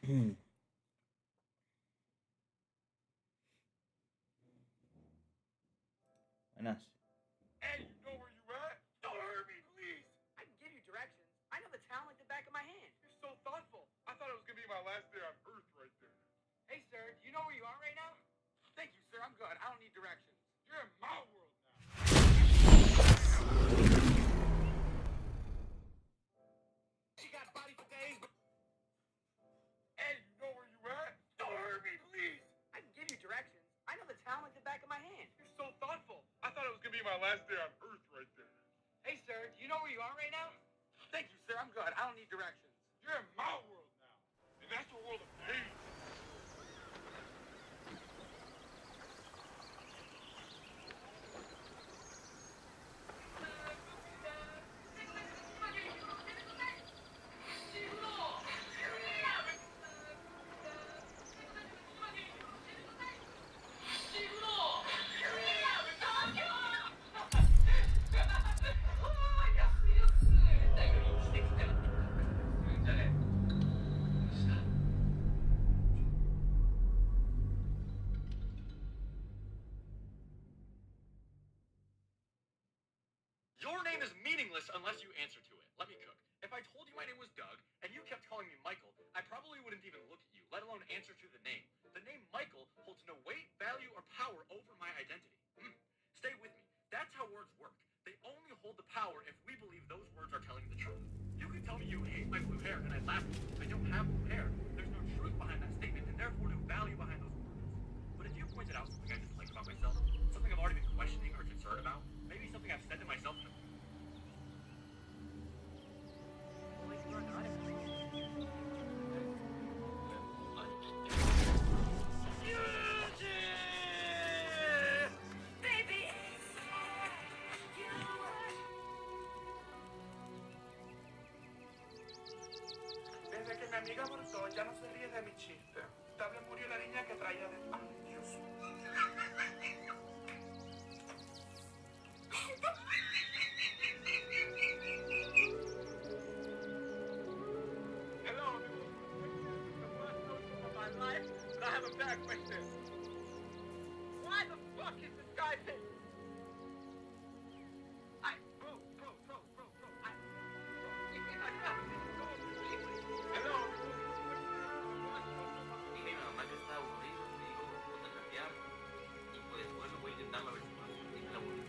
Buenas. Hey, you know where you at? Don't hurt me, please. I can give you directions. I know the town like the back of my hand. You're so thoughtful. I thought it was gonna be my last day on Earth right there. Hey, sir, do you know where you are right now? Thank you, sir. I'm good. I don't need directions. You're in my world now. She got body for days. Hey, you know where you at? Don't hurt me, please. I can give you directions. I know the town like the back of my hand. You're so thoughtful. I thought it was gonna be my last day on Earth right there. Hey, sir, do you know where you are right now? Thank you, sir. I'm good. I don't need directions. You're in my world now. And that's the world of pain. Your name is meaningless unless you answer to it. Let me cook. If I told you my name was Doug, and you kept calling me Michael, I probably wouldn't even look at you, let alone answer to the name. The name Michael holds no weight, value, or power over my identity. Stay with me. That's how words work. They only hold the power if we believe those words are telling the truth. You can tell me you hate my blue hair, and I'd laugh at you. I don't have blue hair. There's no truth behind that statement, and therefore no value behind those words. But if you pointed out something I dislike about myself, something I've already been questioning or concerned about, maybe something I've said to myself in a Desde que mi amiga abortó, ya no se ríe de mi chiste. Tal vez murió la niña que traía de... Ay, Dios. Hello. The worst notion of my life, but I have a bad question. Why the fuck is this guy pissed? Hello. Dile a mi mamá que está aburrido, me dijo, ponte a trapear. Y pues después voy a intentarlo a ver si puedo. Dime la aburrido.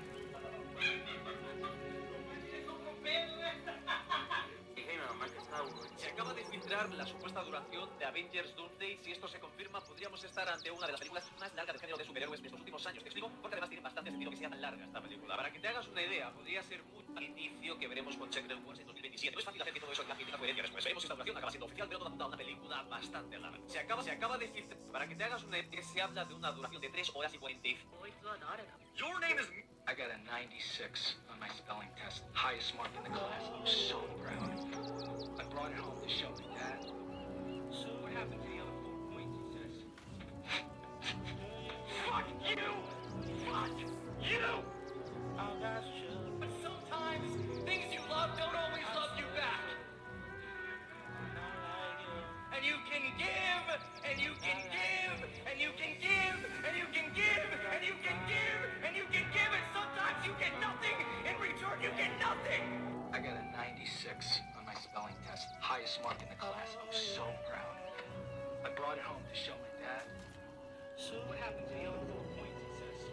Dije a mi mamá que está aburrido. Se acaba de filtrar la supuesta duración de Avengers Doomsday. Si esto se confirma, podríamos estar ante una de las películas más largas del género de superhéroes de estos últimos años. Te explico, porque además tiene bastante sentido que sea tan larga esta película. Para que te hagas una idea, podría ser muy al inicio que veremos con Secret Wars en 2027. No es fácil hacer que todo eso tenga coherencia después. Veremos si esta duración acaba siendo oficial, pero todo apunta a una película bastante larga. Se acaba de filtrar, para que te hagas una idea, se habla de una duración de 3 horas y 45. Your name is... I got a 96 on my spelling test. Highest mark in the class. I'm so proud. I brought it home to show my dad. So what happened to the other 4 points, he says? Fuck you! Fuck you! Oh, that's true. But sometimes, things you love don't always love you back. And you can give, and you can give, and you can give, and you can give, and you can give, and you can give, and sometimes you get nothing. In return, you get nothing. I got a 96 on my spelling test. Highest mark in the class. I'm so proud. I brought it home to show my dad. So what happened to the other 4 points, he says?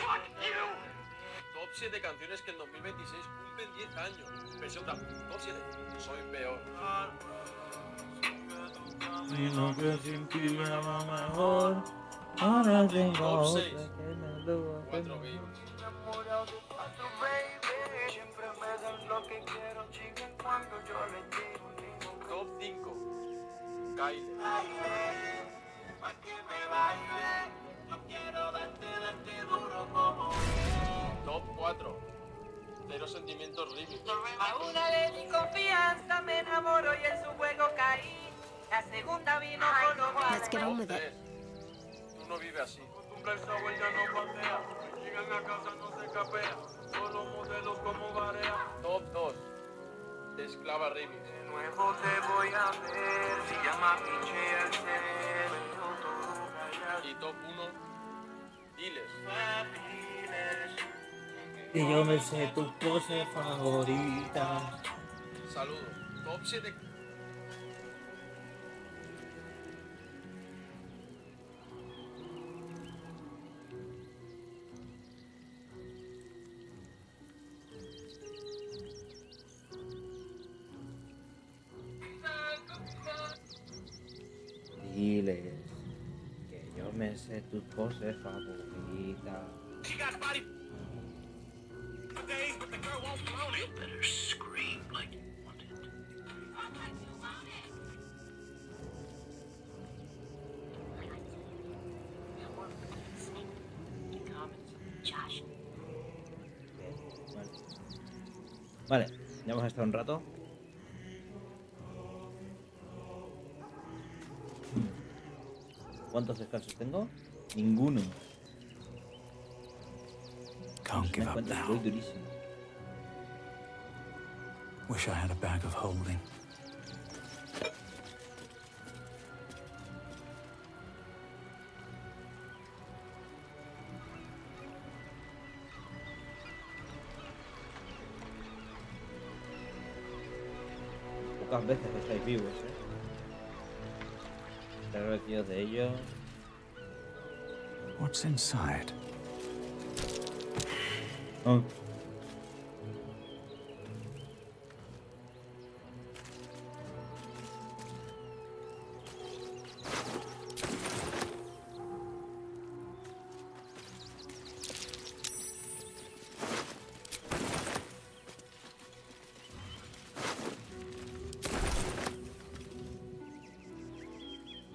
Fuck you! Top 7 canciones que en 2026 cumplen 10 años. Versión top 7. Soy peor. Sino que sin ti me va mejor. Ahora tengo Top otra 6. que me lo 4 beats. Siempre me dan lo que quiero, chinguen cuando yo les digo. Top 5. Kyle. Pa' que me baile, no quiero darte duro como Top 4. Cero Sentimientos Remix. A una le di confianza, me enamoro y en su juego caí. La segunda vino con lo Let's get on Top with it. 3. Tú no vives así. costumbre el sabor ya no patea. Llegan a casa no se capea. Solo modelos como barea. Top 2. Esclava Remix. De nuevo te voy a saber. Se llama pinche al ser. Todo callado. Y top 1, diles. Que yo me sé tu pose favorita. Saludo. Top 7. Diles que yo me sé tu pose favorita. She got body for days, but the girl won't flown it. Better scream like you want it. Vale, ya hemos estado un rato. ¿Cuántos descansos tengo? Ninguno. Can't give up Voy now. durísimo. Wish I had a bag of holding. Pocas veces estáis vivos, Estar agradecidos de ello. What's inside? Oh.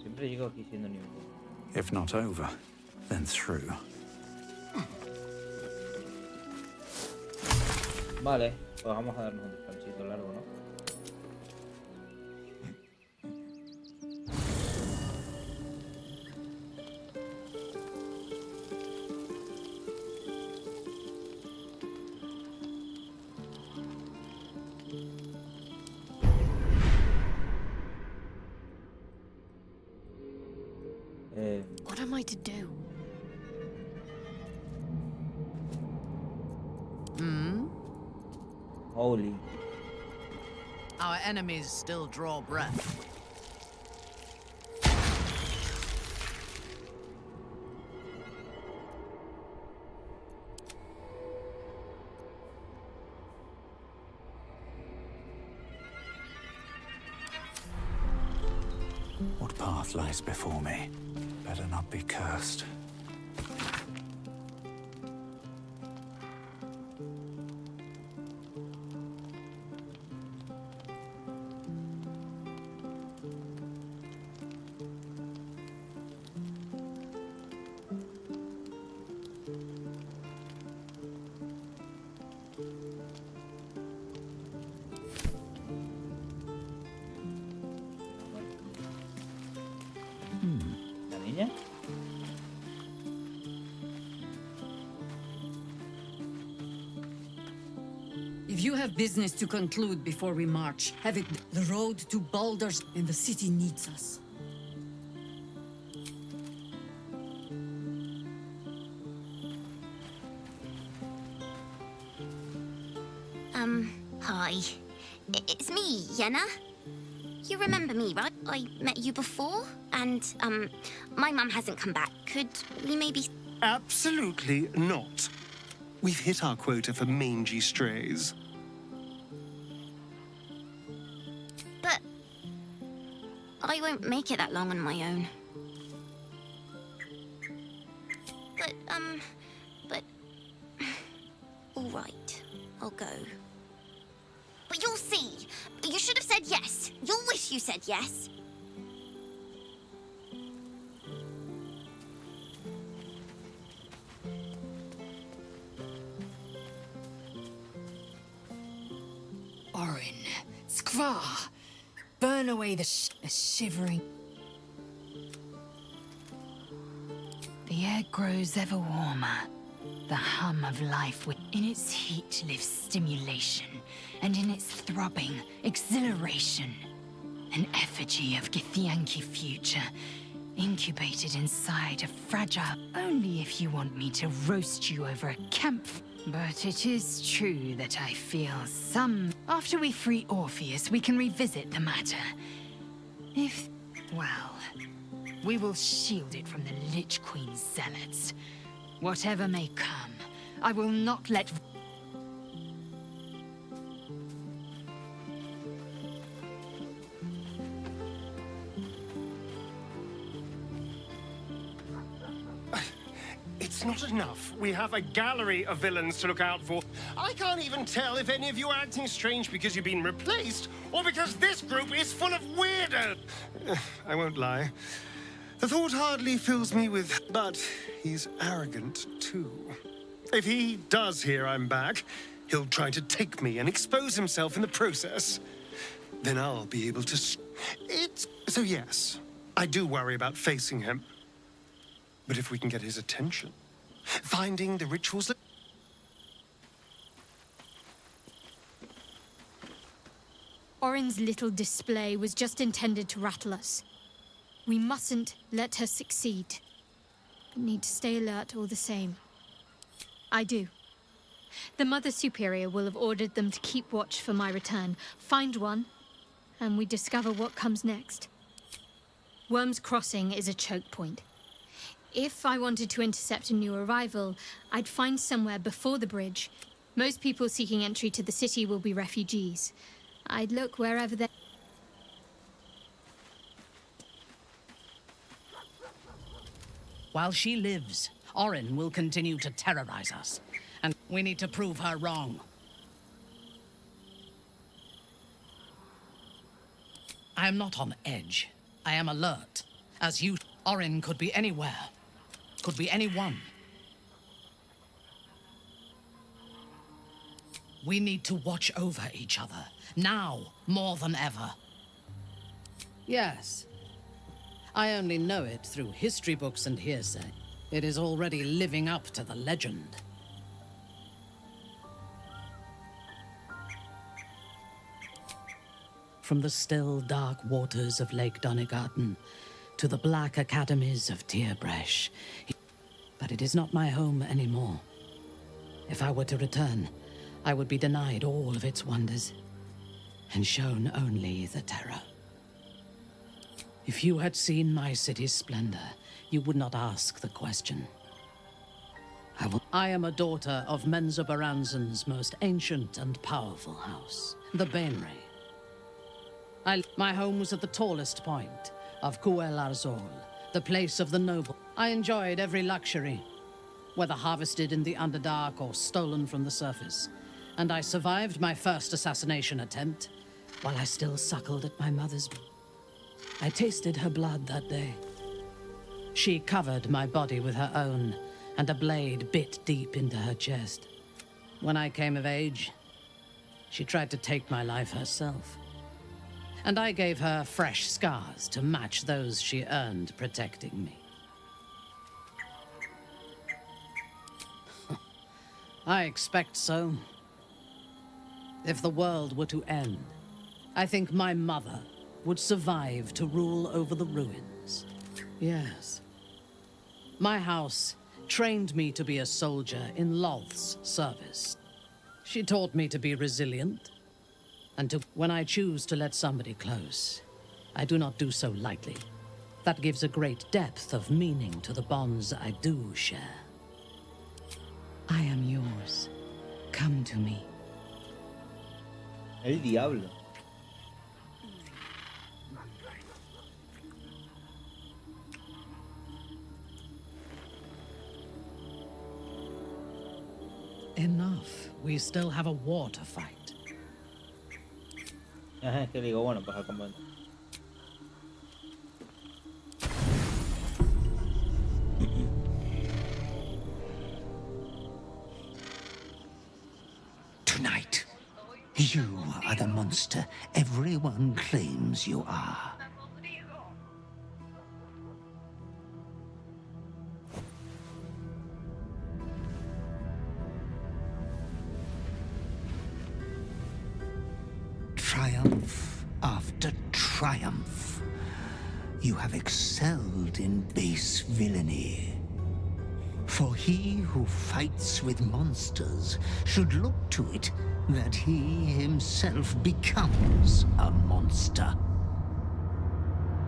Siempre llego aquí siendo nivel 1. If not over, then through. Vale, pues vamos a darnos un descansito largo, ¿no? What am I to do? Holy. Our enemies still draw breath. What path lies before me? Better not be cursed. ¿La niña? If you have business to conclude before we march, have it. The road to Baldur's and the city needs us. Hi. It's me, Yenna. You remember me, right? I met you before, and, my mum hasn't come back. Could we maybe... Absolutely not. We've hit our quota for mangy strays. But... I won't make it that long on my own. But... All right, I'll go. But you'll see. You should have said yes. You'll wish you said yes. Orin, Skvar, burn away the shivering. The air grows ever warmer. The hum of life in its heat lives stimulation, and in its throbbing, exhilaration. An effigy of Githyanki future, incubated inside a fragile... Only if you want me to roast you over a camp. But it is true that I feel some... After we free Orpheus, we can revisit the matter. If... well... we will shield it from the Lich Queen's zealots. Whatever may come, I will not let... It's not enough. We have a gallery of villains to look out for. I can't even tell if any of you are acting strange because you've been replaced, or because this group is full of weirdos. I won't lie. The thought hardly fills me with... But he's arrogant, too. If he does hear I'm back, he'll try to take me and expose himself in the process. Then I'll be able to... So yes, I do worry about facing him. But if we can get his attention, finding the rituals... Orin's little display was just intended to rattle us. We mustn't let her succeed, but need to stay alert all the same. I do. The Mother Superior will have ordered them to keep watch for my return. Find one, and we discover what comes next. Worm's Crossing is a choke point. If I wanted to intercept a new arrival, I'd find somewhere before the bridge. Most people seeking entry to the city will be refugees. I'd look wherever they... While she lives, Orin will continue to terrorize us, and we need to prove her wrong. I am not on edge. I am alert. As you, Orin could be anywhere. Could be anyone. We need to watch over each other, now more than ever. Yes. I only know it through history books and hearsay. It is already living up to the legend. From the still, dark waters of Lake Donegarten to the black academies of Tierbresh. But it is not my home anymore. If I were to return, I would be denied all of its wonders, and shown only the terror. If you had seen my city's splendor, you would not ask the question. I am a daughter of Menzoberranzan's most ancient and powerful house, the Bainray. My home was at the tallest point of Cuel Arzol, the place of the noble. I enjoyed every luxury, whether harvested in the Underdark or stolen from the surface. And I survived my first assassination attempt, while I still suckled at my mother's... I tasted her blood that day. She covered my body with her own, and a blade bit deep into her chest. When I came of age, she tried to take my life herself. And I gave her fresh scars to match those she earned protecting me. I expect so. If the world were to end, I think my mother would survive to rule over the ruins. Yes. My house trained me to be a soldier in Loth's service. She taught me to be resilient, and when I choose to let somebody close, I do not do so lightly. That gives a great depth of meaning to the bonds I do share. I am yours. Come to me. El diablo. Enough. We still have a war to fight. Ajá, es que digo, bueno, pues al combate. Tonight, you are the monster everyone claims you are. Triumph after triumph. enough. You have excelled in base villainy. For he who fights with monsters should look to it that he himself becomes a monster.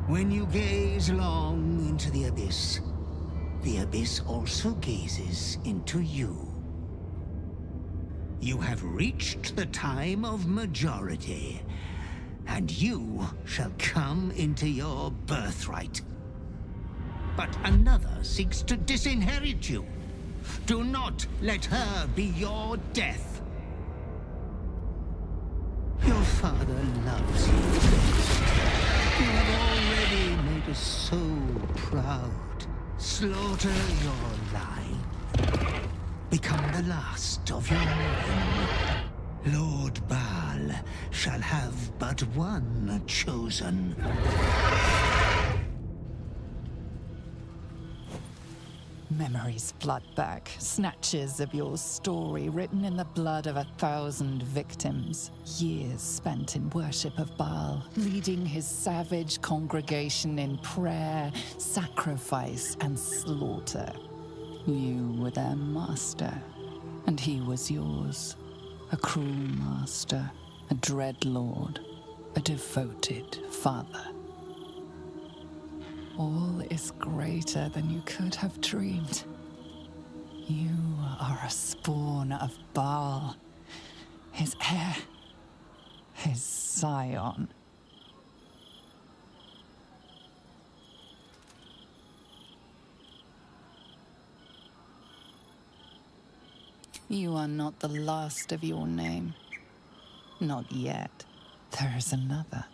When you gaze long into the abyss also gazes into you. You have reached the time of majority, and you shall come into your birthright. But another seeks to disinherit you. Do not let her be your death. Your father loves you. You have already made us so proud. Slaughter your line. Become the last of your men. Lord Baal shall have but one chosen. Memories flood back, snatches of your story written in the blood of 1,000 victims. Years spent in worship of Baal, leading his savage congregation in prayer, sacrifice, and slaughter. You were their master, and he was yours. A cruel master, a dread lord, a devoted father. All is greater than you could have dreamed. You are a spawn of Baal, his heir, his scion. You are not the last of your name. Not yet. There is another.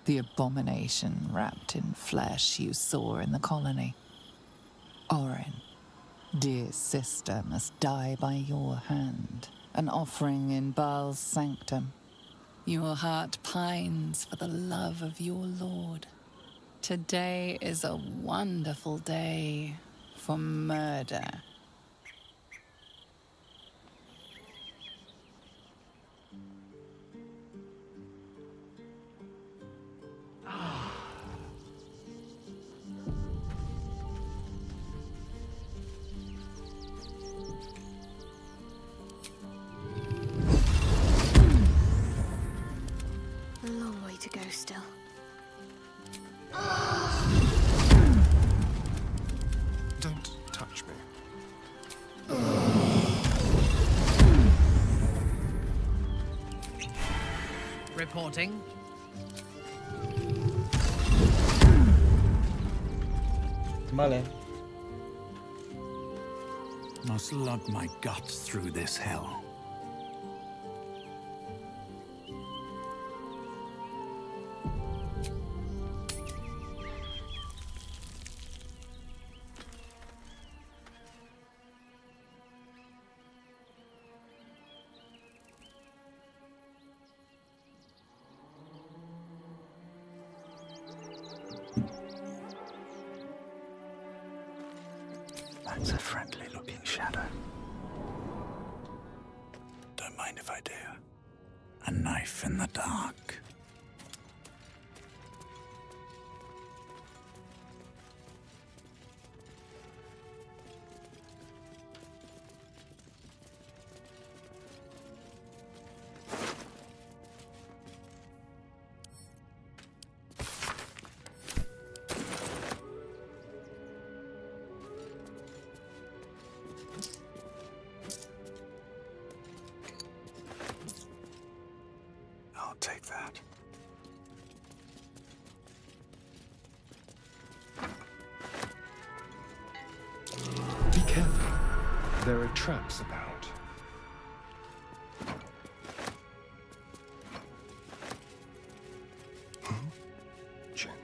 The abomination wrapped in flesh you saw in the colony. Orin, dear sister, must die by your hand, an offering in Baal's sanctum. Your heart pines for the love of your lord. Today is a wonderful day for murder. A long way to go still. Don't touch me. Reporting. Vale. Must lug my guts through this hell. That's a friendly-looking shadow. Don't mind if I do. A knife in the dark. I'll take that. Be careful. There are traps about. Gently.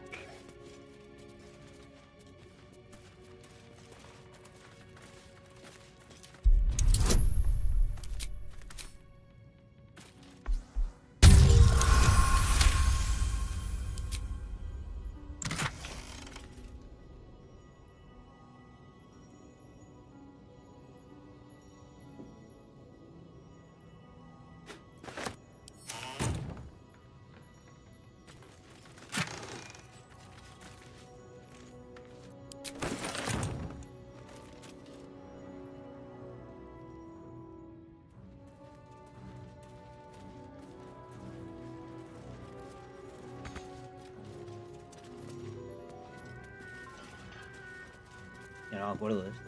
Ya no me acuerdo de esto.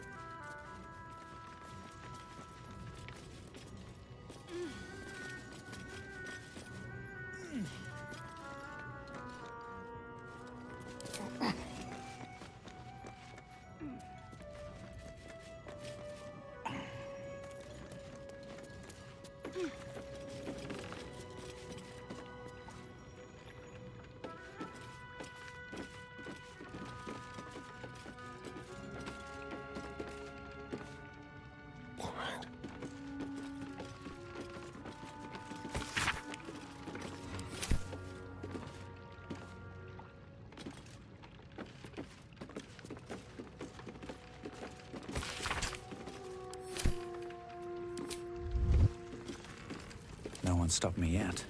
No one stopped me yet.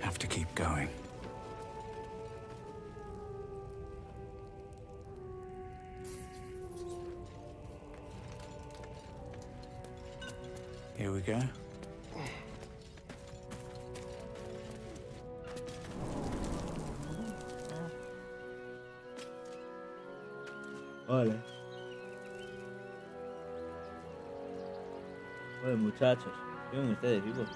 Have to keep going. Here we go. Vale. Oye, muchachos, ¿qué ustedes, chicos?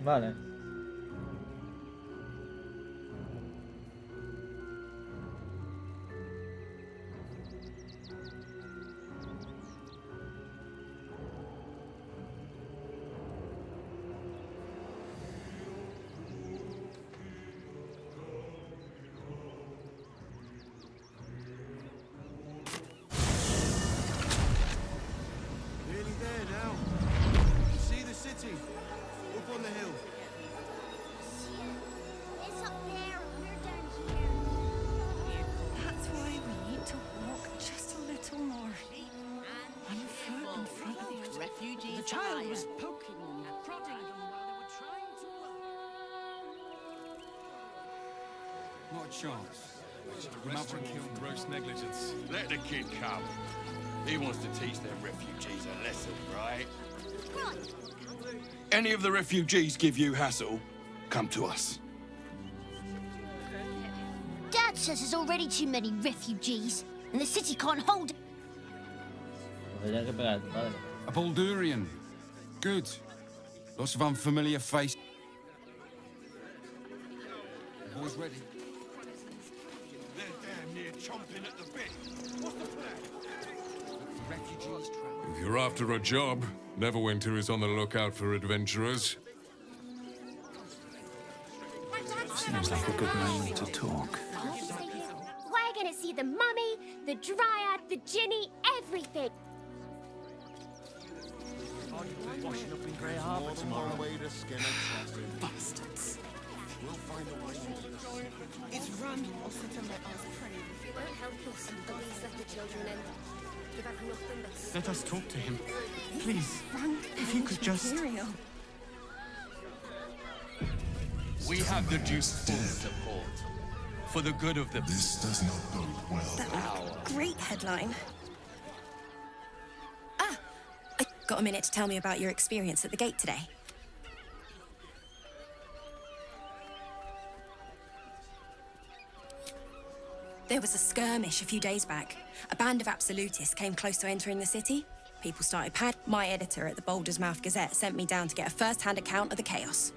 Vale. Nearly there now. You see the city? Up on the hill. It's up there, and we're down here. That's why we need to walk just a little more. On foot in front of the refugees. The child was poking and prodding them while they were trying to. Not a chance. Maverick killed gross negligence. Let the kid come. He wants to teach them refugees a lesson, right? Any of the refugees give you hassle, come to us. Dad says there's already too many refugees, and the city can't hold it. A Baldurian. Good. Lots of unfamiliar faces. Boys ready? They're damn near chomping at the bit. What's the plan? Refugees If you're after a job, Neverwinter is on the lookout for adventurers. Seems like a good moment to talk. We're gonna see the mummy, the dryad, the ginny, everything. Washing up in Grey Harbour tomorrow. Way to skin a bastards. We'll find a way into this. It's run. Also to let us pray. If you won't help us, please let the children in. Give up nothing that's... Let us talk to him. Please, Frank, if you could just... Imperial. We have the Duke's full support. For the good of the... This does not bode well. That great headline. Ah! I got a minute to tell me about your experience at the gate today. There was a skirmish a few days back. A band of absolutists came close to entering the city. People started panic. My editor at the Baldur's Mouth Gazette sent me down to get a first-hand account of the chaos.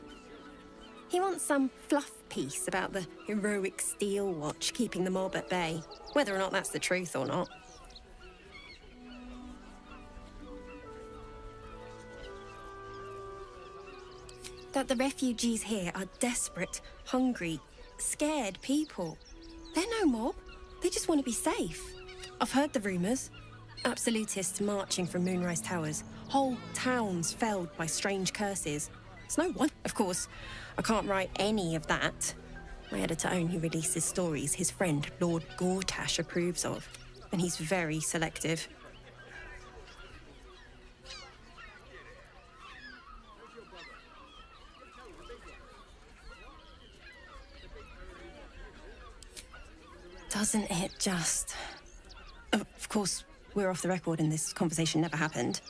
He wants some fluff piece about the heroic steel watch keeping the mob at bay, whether or not that's the truth or not. That the refugees here are desperate, hungry, scared people. They're no mob. They just want to be safe. I've heard the rumours. Absolutists marching from Moonrise Towers. Whole towns felled by strange curses. It's no one. Of course, I can't write any of that. My editor only releases stories his friend, Lord Gortash, approves of. and he's very selective. Doesn't it just... Of course, we're off the record and this conversation never happened.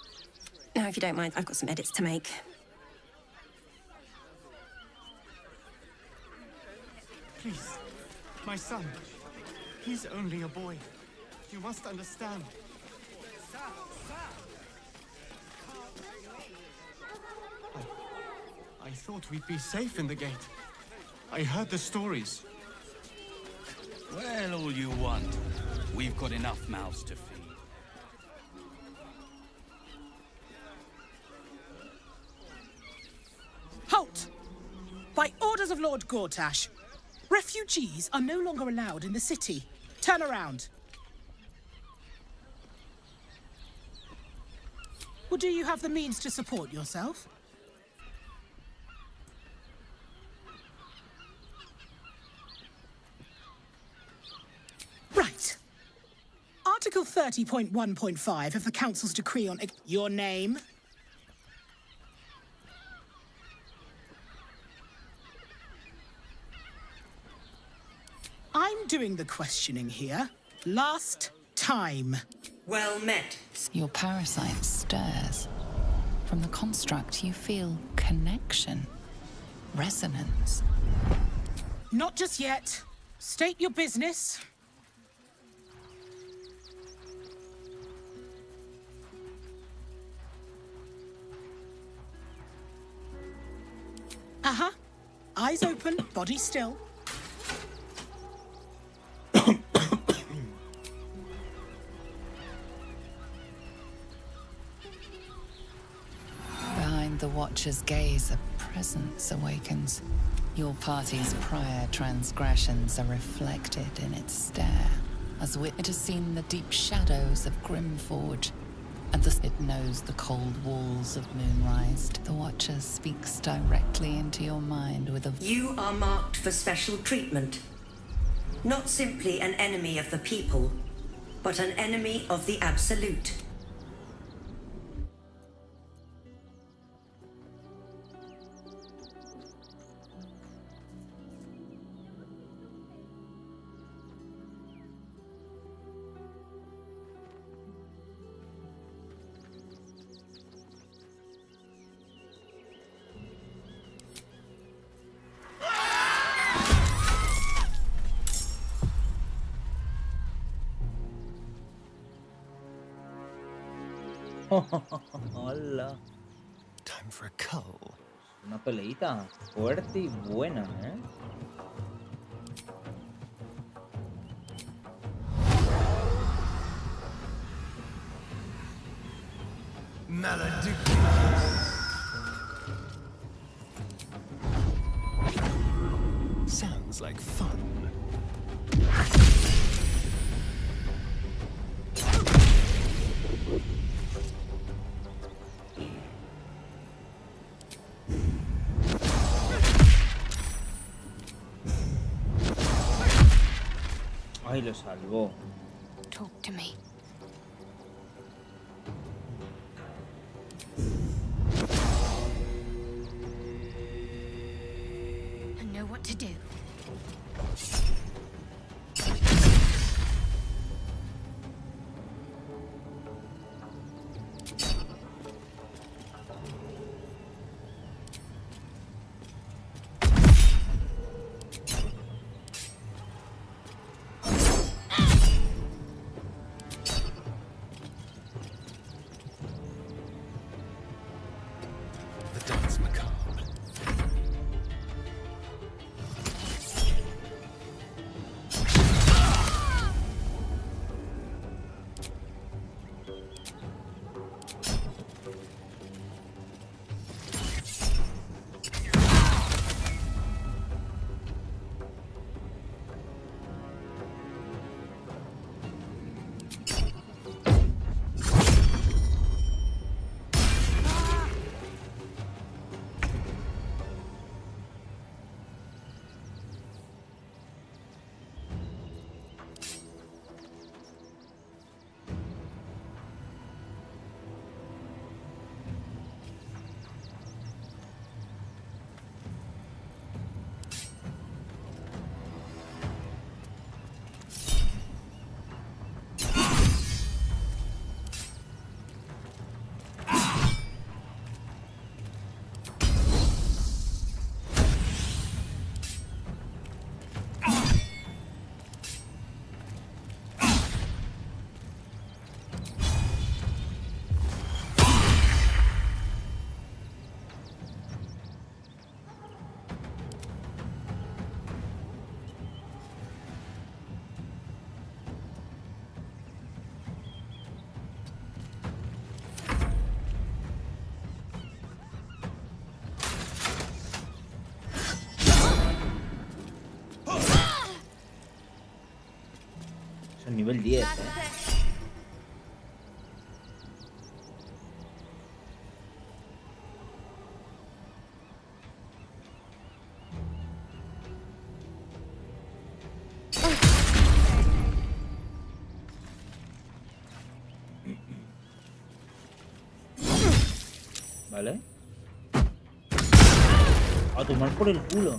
Now, if you don't mind, I've got some edits to make. Please, my son. He's only a boy. You must understand. I thought we'd be safe in the gate. I heard the stories. Well, all you want. We've got enough mouths to feed. Halt! By orders of Lord Gortash, refugees are no longer allowed in the city. Turn around. Well, do you have the means to support yourself? Right. Article 30.1.5 of the Council's decree on your name. I'm doing the questioning here. Last time. Well met. Your parasite stirs. From the construct, you feel connection, resonance. Not just yet. State your business. Uh-huh. Eyes open, body still. Behind the Watcher's gaze, a presence awakens. Your party's prior transgressions are reflected in its stare, as it has seen the deep shadows of Grimforge, and it knows the cold walls of Moonrise. The Watcher speaks directly into your mind with a... You are marked for special treatment. Not simply an enemy of the people, but an enemy of the Absolute. Hola. Time for a cull. Una peleita fuerte y buena, ¿eh? Sounds like fun. Ay, lo salvó. Talk to me. I know what to do. Es nivel 10, ¿eh? Vale. A tomar por el culo.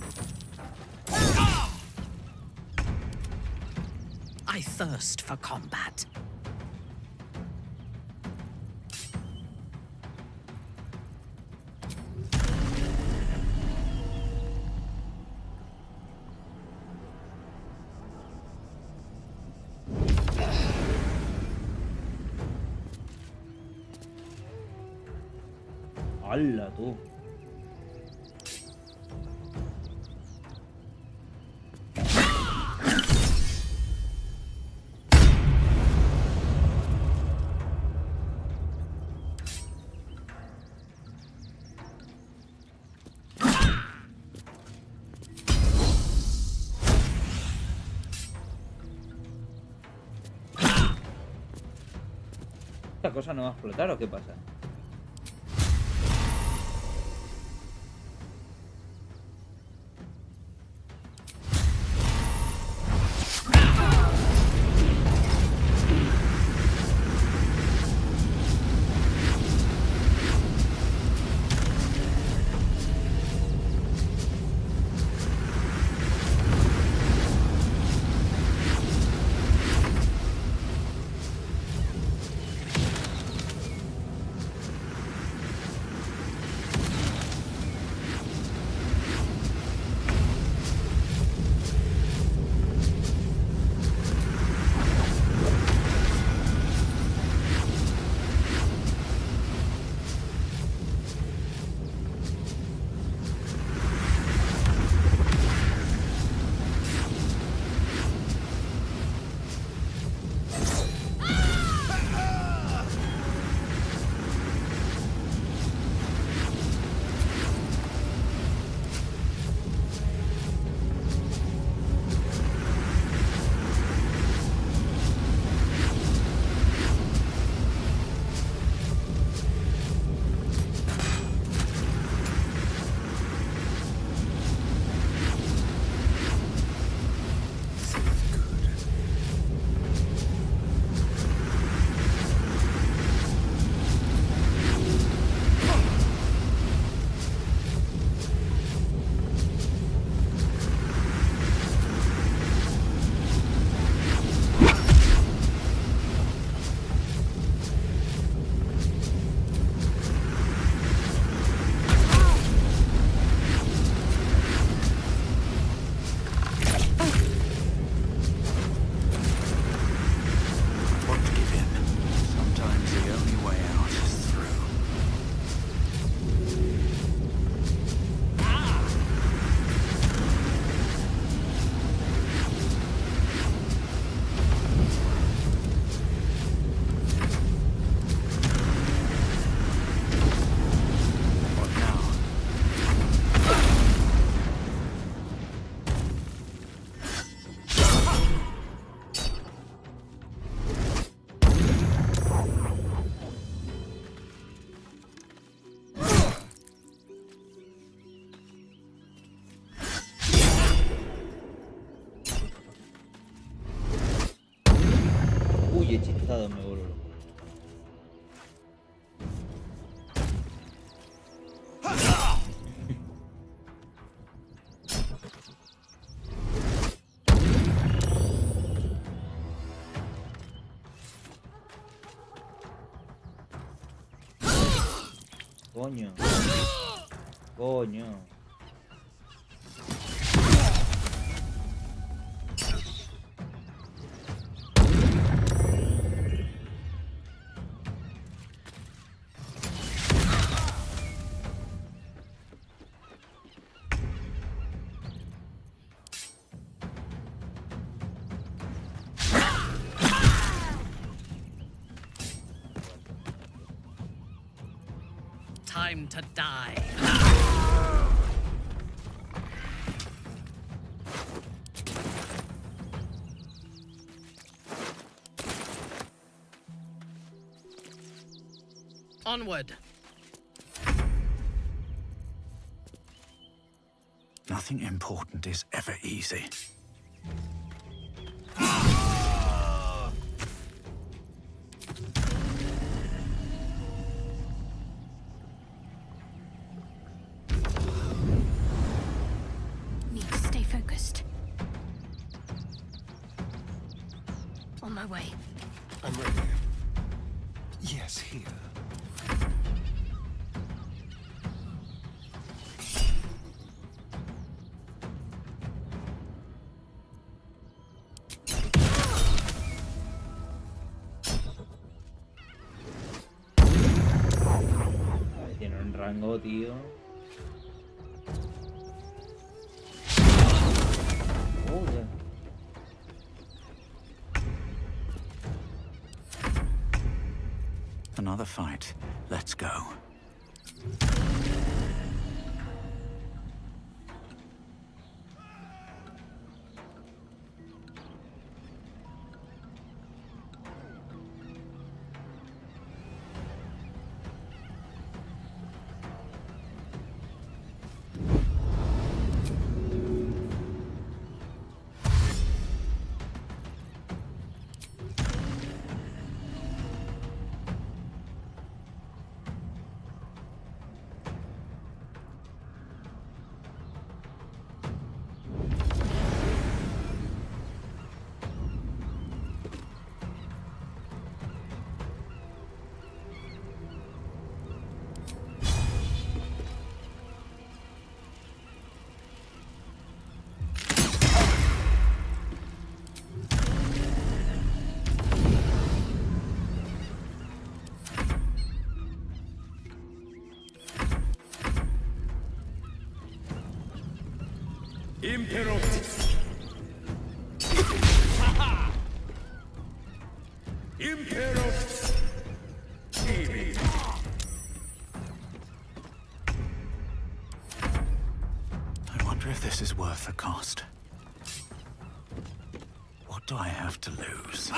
I thirst for combat. ¡Hala, tú! ¿Esta cosa no va a explotar o qué pasa? Uy, hechizado, me vuelvo loco. Coño. Coño. Time to die. Onward. Nothing important is ever easy. Need to stay focused. On my way. I'm ready. Yes, here. Tiene un rango, tío. Oh, ya. Another fight. Let's go. Imperator. Imperator. I wonder if this is worth the cost. What do I have to lose?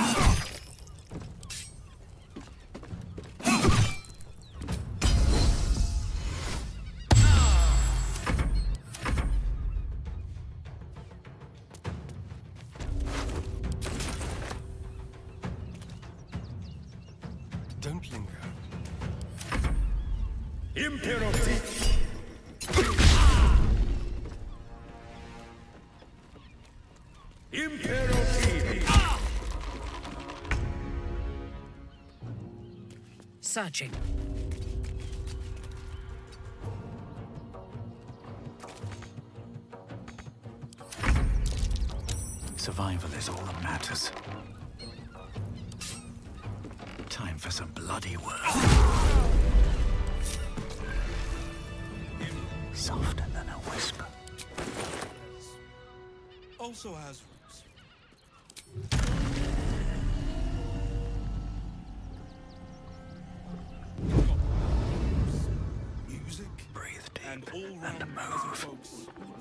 Don't linger. Imperator. Imperator. Searching. Survival is all that matters. Time for some bloody work. Softer than a whisper. Also has roots. Music. Breathe deep and all and round move. folks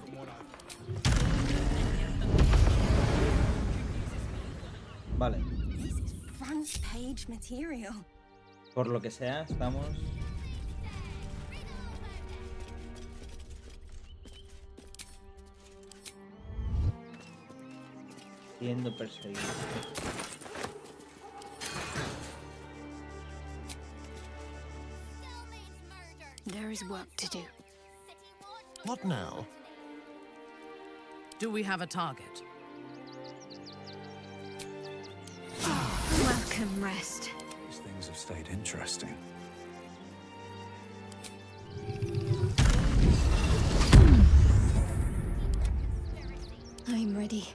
from what I've Vale. This is front page material. Por lo que sea, estamos... siendo perseguidos. There is work to do. What now? Do we have a target? Welcome, rest. These things have stayed interesting. I'm ready.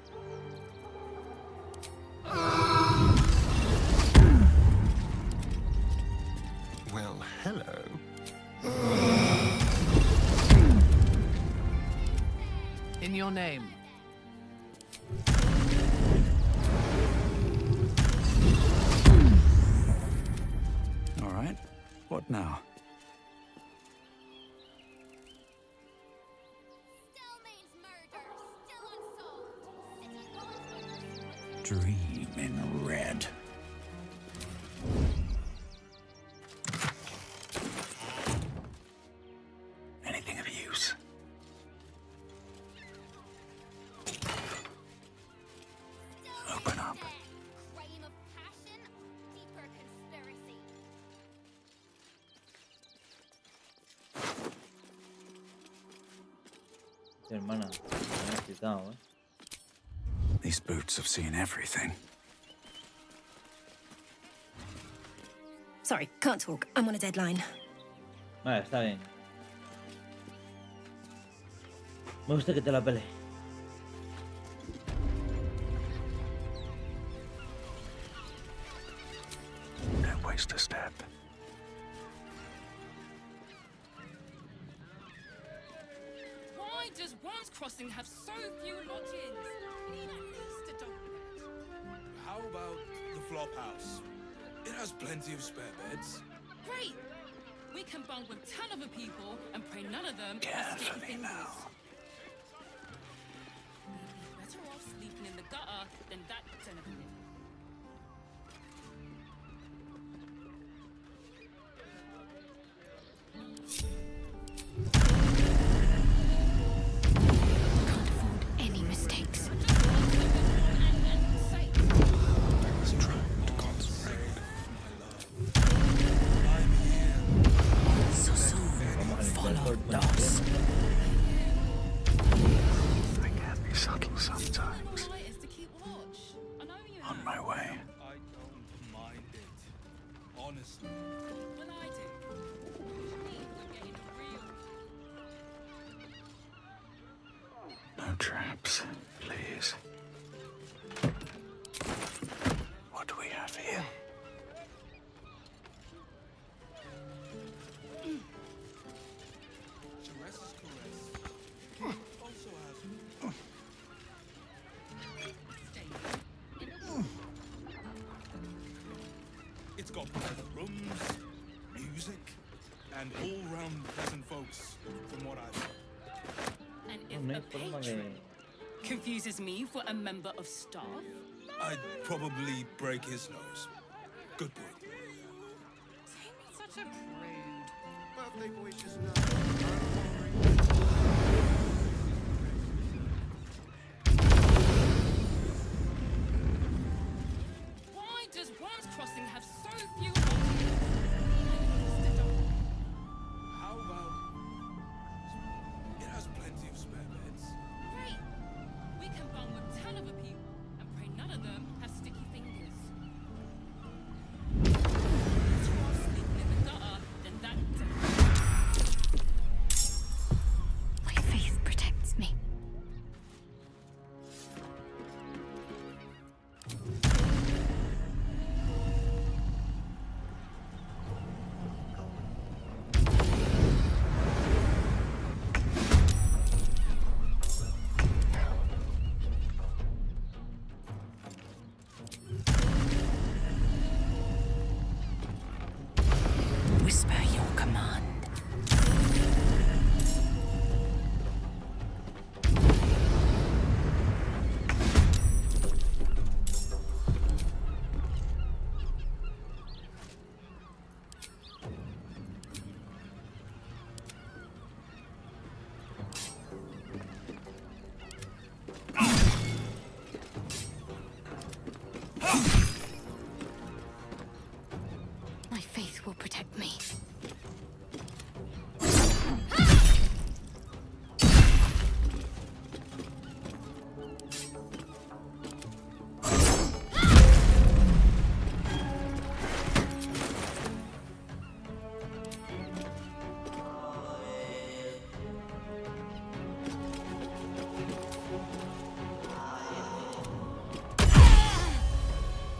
Well, hello. In your name. All right. What now? Dream in red. hermana. Me ha excitado, ¿eh? These boots have seen everything. Sorry, can't talk. I'm on a deadline. Vale, está bien. Me gusta que te la pele. Don't waste a step. Why does Worms Crossing have so few lodgings? We need at least a dozen. How about the flop house? It has plenty of spare beds. Great! We can bunk with 10 other people and pray none of them Carefully now. We'd be better off sleeping in the gutter than that den of living. Can't afford any mistakes. Let's try to concentrate. So soon, follow dogs. I can be subtle sometimes. On my way. I don't mind it. Honestly. When I do, which means we're getting a real... No traps, please. What do we have here? Teresa's caress also has... It's got private rooms, music, and all-round pleasant folks, from what I've heard. And if a patron confuses me for a member of staff, I'd probably break his nose. Good boy. such a prude. Birthday boy just know. Why does Worms Crossing have so few How about... It has plenty of spare beds. Great! We can bunk with 10 other people and pray none of them have sticky fingers. Better off sleeping in the gutter than that den. My faith protects me. Whisper your command. My faith will protect me.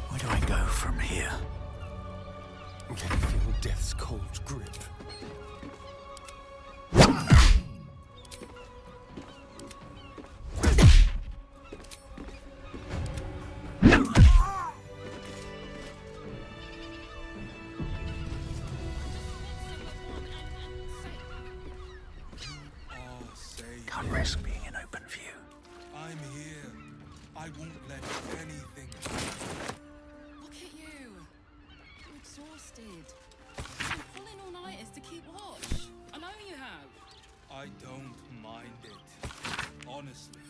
Where do I go from here? Can you feel death's cold grip? Can't risk being in open view. I'm here. I won't let anything... Look at you. You're exhausted. You've been pulling all-nighters to keep watch. I know you have. I don't mind it. Honestly.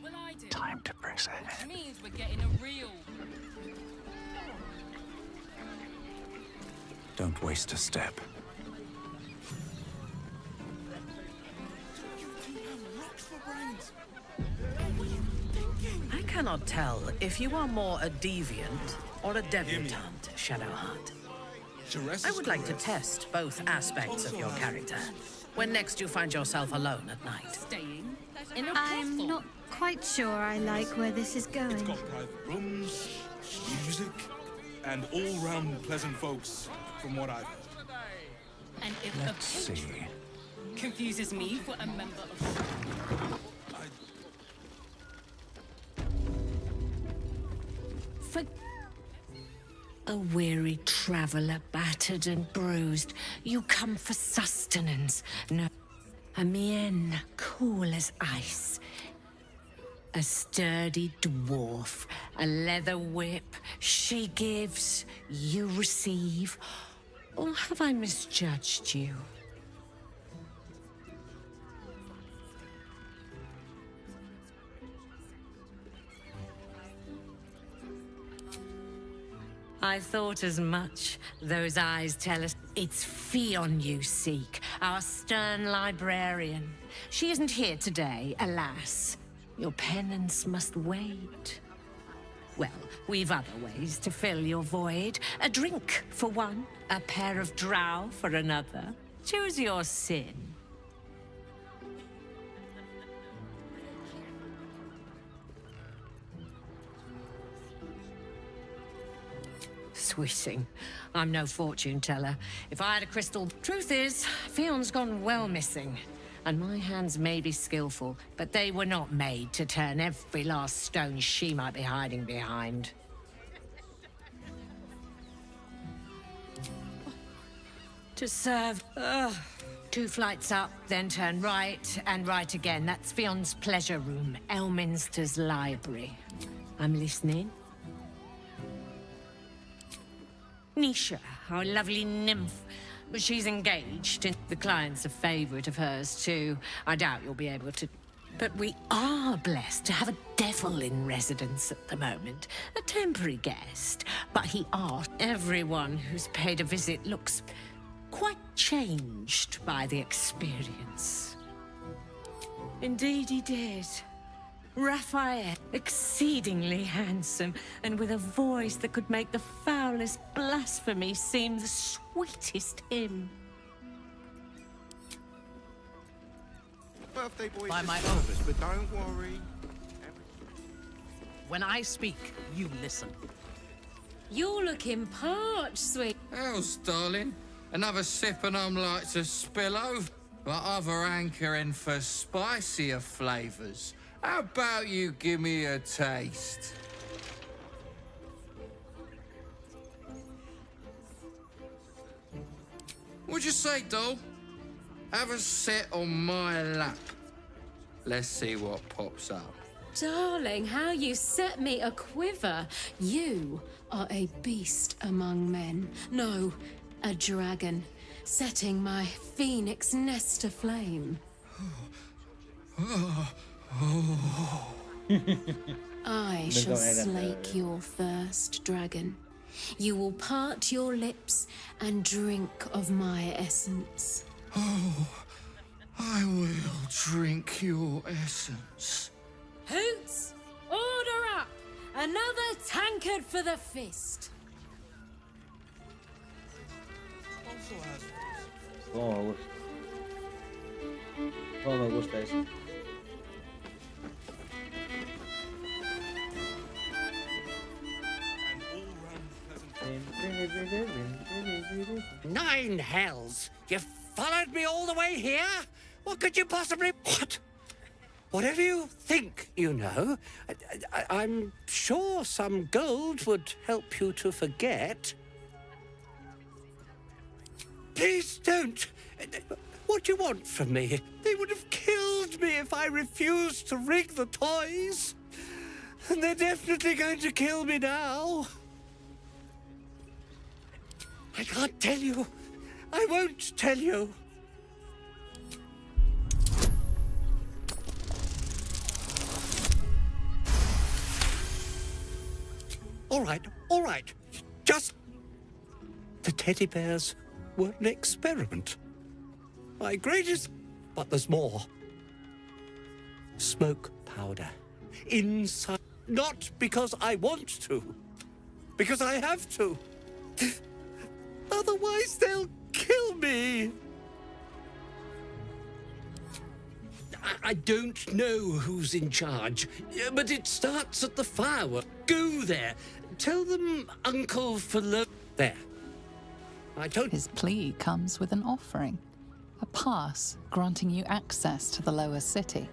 Well, I do. Time to press ahead. Which means we're getting a real... Don't waste a step. You have rocks for brains. cannot tell if you are more a deviant or a debutante, Shadowheart. I would like to test both aspects of your character when next you find yourself alone at night. I'm not quite sure I like where this is going. It's got private rooms, music, and all-round pleasant folks, from what I've heard. And if Let's see. confuses me for a member of... A weary traveller, battered and bruised, you come for sustenance. No, a mien cool as ice. A sturdy dwarf, a leather whip. She gives, you receive. Or have I misjudged you? I thought as much. Those eyes tell us it's Fionn you seek, our stern librarian. She isn't here today, alas. Your penance must wait. Well, we've other ways to fill your void. A drink for one, a pair of drow for another. Choose your sin. Sweeting. I'm no fortune teller. If I had a crystal... Truth is, Fionn's gone well missing. And my hands may be skillful, but they were not made to turn every last stone she might be hiding behind. To serve... 2 flights up, then turn right, and right again. That's Fionn's pleasure room, Elminster's library. I'm listening. Nisha, our lovely nymph. She's engaged, and the client's a favorite of hers, too. I doubt you'll be able to... But we are blessed to have a devil in residence at the moment. A temporary guest. But he asked. Everyone who's paid a visit looks quite changed by the experience. Indeed he did. Raphael, exceedingly handsome, and with a voice that could make the foulest blasphemy seem the sweetest hymn. Birthday boy By is my nervous, but don't worry. When I speak, you listen. You're looking parched, sweet. Hell's, darling. Another sip and I'm like to spill over. But other hankering for spicier flavours. How about you give me a taste? What'd you say, doll? Have a sit on my lap. Let's see what pops up. Darling, how you set me a quiver. You are a beast among men. No, a dragon, setting my phoenix nest aflame. I shall slake your thirst, dragon. You will part your lips and drink of my essence. Oh, I will drink your essence. Hoots, order up! Another tankard for the fist. ¿Cómo me gusta eso? Nine hells! You followed me all the way here? What could you possibly... What? Whatever you think, you know. I'm sure some gold would help you to forget. Please don't. What do you want from me? They would have killed me if I refused to rig the toys. And they're definitely going to kill me now. I can't tell you. I won't tell you. All right. Just... The teddy bears were an experiment. My greatest... But there's more. Smoke powder. Inside... not because I want to. Because I have to. Otherwise, they'll kill me. I don't know who's in charge, but it starts at the firework. Go there. Tell them Uncle Philo... There. I told... His plea comes with an offering. A pass granting you access to the lower city.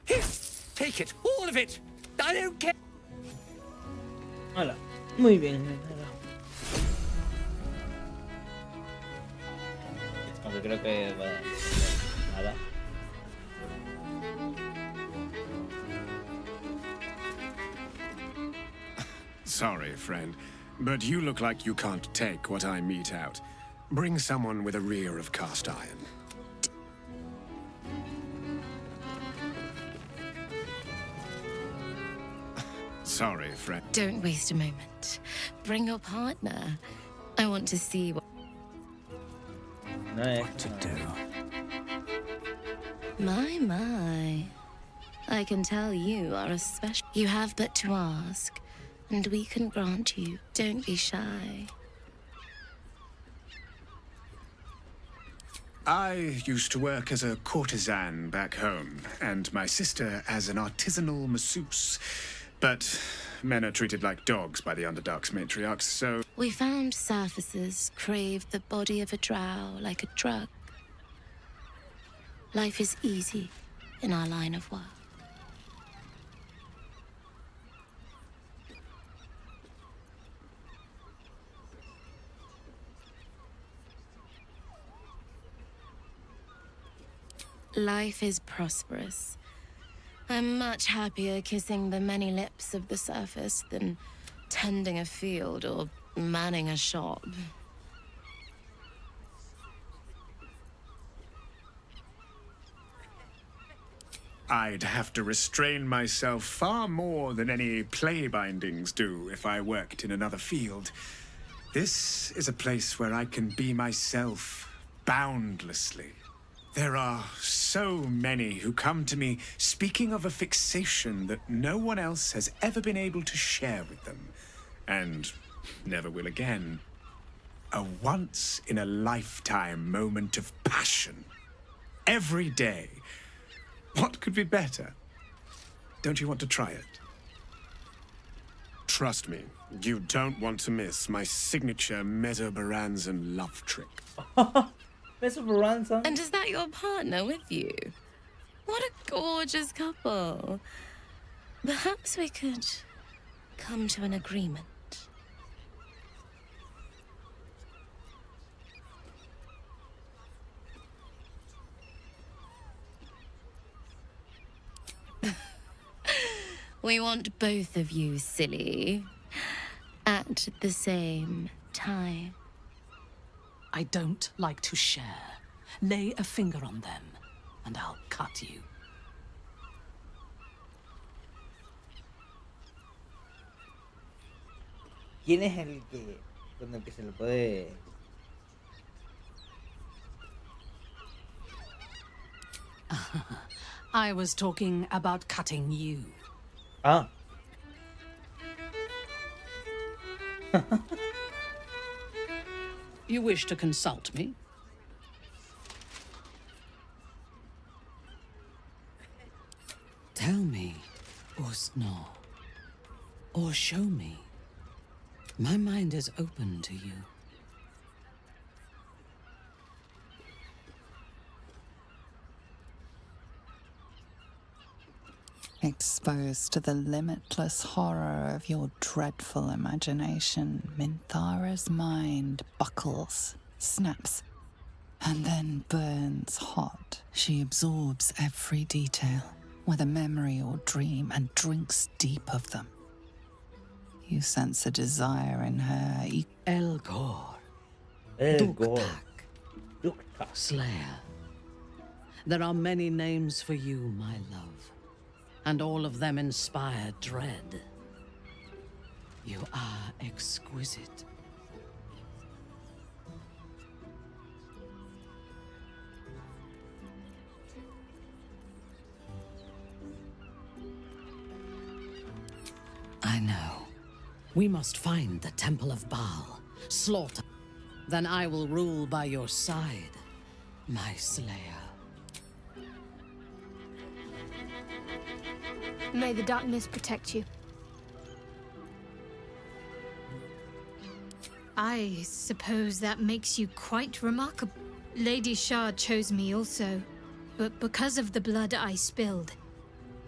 Here, take it, all of it. I don't care. Hola. Muy bien. Aunque creo que va a nada. Sorry, friend, but you look like you can't take what I mete out. Bring someone with a rear of cast iron. Sorry, friend. Don't waste a moment. Bring your partner. I want to see what to do. My. I can tell you are a special... You have but to ask, and we can grant you. Don't be shy. I used to work as a courtesan back home, and my sister as an artisanal masseuse. But men are treated like dogs by the Underdark's matriarchs, so... We found surfacers craved the body of a drow like a drug. Life is easy in our line of work. Life is prosperous. I'm much happier kissing the many lips of the surface than tending a field or manning a shop. I'd have to restrain myself far more than any play bindings do if I worked in another field. This is a place where I can be myself boundlessly. There are so many who come to me speaking of a fixation that no one else has ever been able to share with them, and never will again. A once-in-a-lifetime moment of passion. Every day. What could be better? Don't you want to try it? Trust me, you don't want to miss my signature Mesobaranzan love trick. And is that your partner with you? What a gorgeous couple. Perhaps we could come to an agreement. We want both of you, silly, at the same time. I don't like to share. Lay a finger on them, and I'll cut you. ¿Quién es el que con el que se le puede? I was talking about cutting you. Ah. You wish to consult me? Tell me, Ustno, or show me. My mind is open to you. Exposed to the limitless horror of your dreadful imagination, Minthara's mind buckles, snaps, and then burns hot. She absorbs every detail, whether memory or dream, and drinks deep of them. You sense a desire in her. Elgor. Duktak. Slayer. There are many names for you, my love. And all of them inspire dread. You are exquisite. I know. We must find the Temple of Baal. Slaughter. Then I will rule by your side, my slayer. May the darkness protect you. I suppose that makes you quite remarkable. Lady Shah chose me also, but because of the blood I spilled,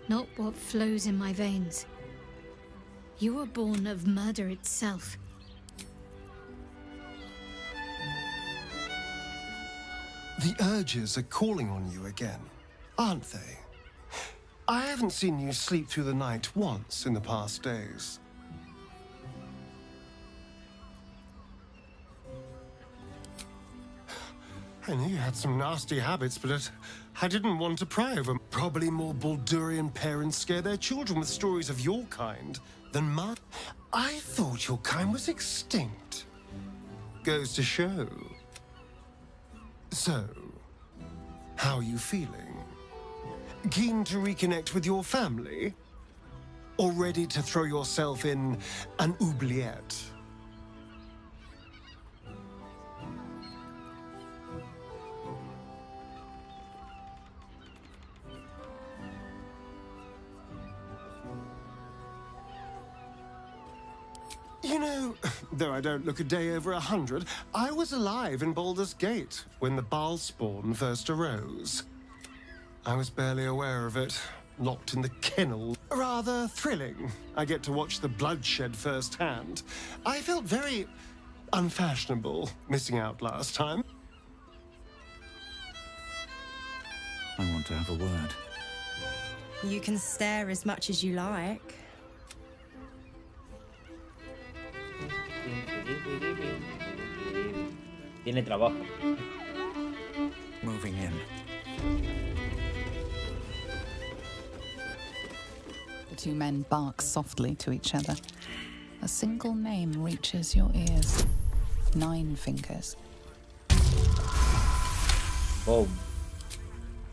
not what flows in my veins. You were born of murder itself. The urges are calling on you again, aren't they? I haven't seen you sleep through the night once in the past days. I knew you had some nasty habits, but I didn't want to pry over them. Probably more Baldurian parents scare their children with stories of your kind than mine. I thought your kind was extinct. Goes to show. So, how are you feeling? Keen to reconnect with your family? Or ready to throw yourself in an oubliette? You know, though I don't look a day over 100, I was alive in Baldur's Gate when the Baal spawn first arose. I was barely aware of it, locked in the kennel. Rather thrilling. I get to watch the bloodshed firsthand. I felt very unfashionable missing out last time. I want to have a word. You can stare as much as you like. Tiene trabajo. Moving in. The two men bark softly to each other. A single name reaches your ears. 9 fingers. Boom.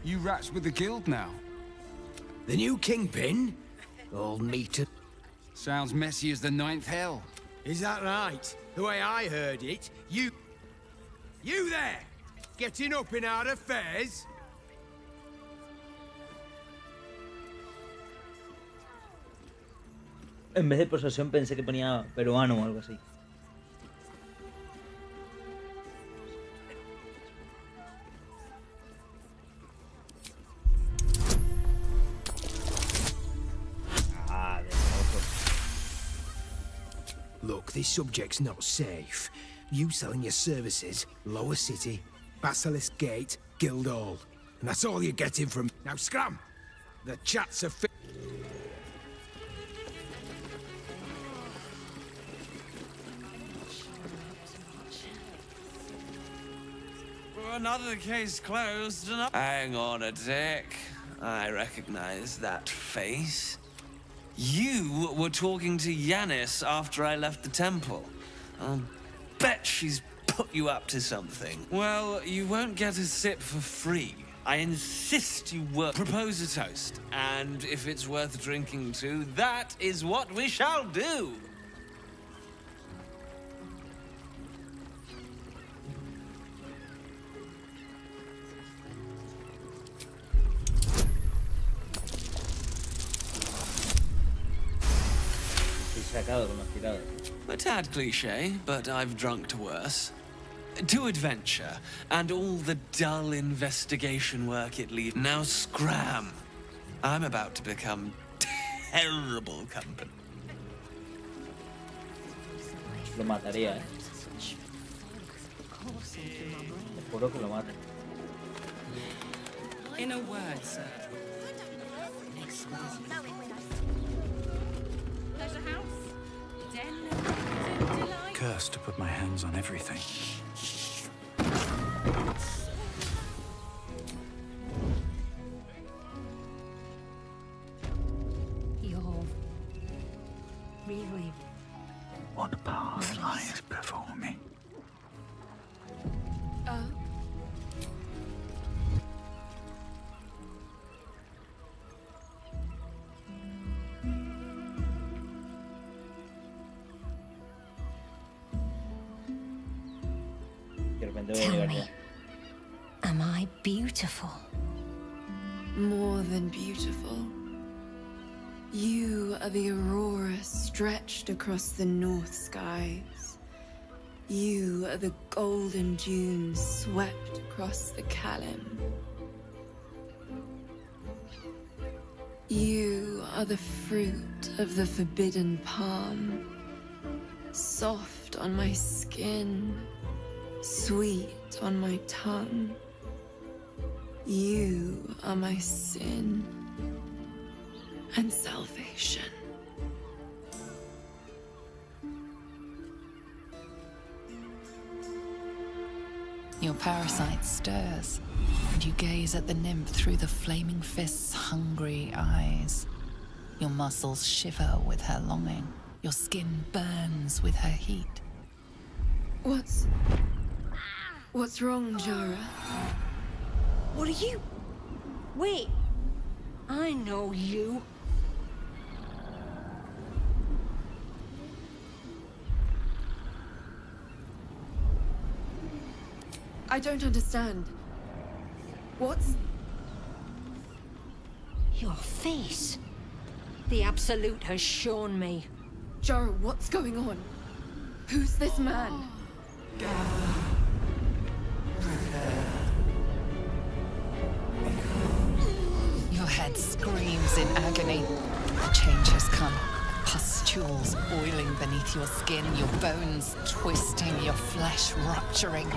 You rats with the guild now? The new kingpin? Old meter. Sounds messy as the 9th hell. Is that right? The way I heard it, you there! Getting up in our affairs? En vez de posesión pensé que ponía peruano o algo así. Ah, de nuevo. Look, this subject's not safe. You selling your services, Lower City, Basilisk Gate, Guildhall. And that's all you're getting from... Now scram! The chats are Another case closed and Hang on a tick. I recognize that face. You were talking to Yanis after I left the temple. I'll bet she's put you up to something. Well, you won't get a sip for free. I insist you work. Propose a toast, and if it's worth drinking to, that is what we shall do. A tad cliché, but I've drunk to worse. To adventure, and all the dull investigation work it leaves. Now scram! I'm about to become terrible company. Lo mataría, Te juro que lo mata. In a word, sir. Pleasure house. Cursed to put my hands on everything. You're really voy a Tell llegar me, ya. am I beautiful? More than beautiful. You are the aurora stretched across the north skies. You are the golden dunes swept across the Kalim. You are the fruit of the forbidden palm, soft on my skin, sweet on my tongue. You are my sin and salvation. Your parasite stirs, and you gaze at the nymph through the flaming fist's hungry eyes. Your muscles shiver with her longing. Your skin burns with her heat. What's wrong, Jara? What are you? Wait. I know you. I don't understand. What's... Your face. The Absolute has shown me. Jara, what's going on? Who's this man? Your head screams in agony. Change has come. Pustules boiling beneath your skin, your bones twisting, your flesh rupturing.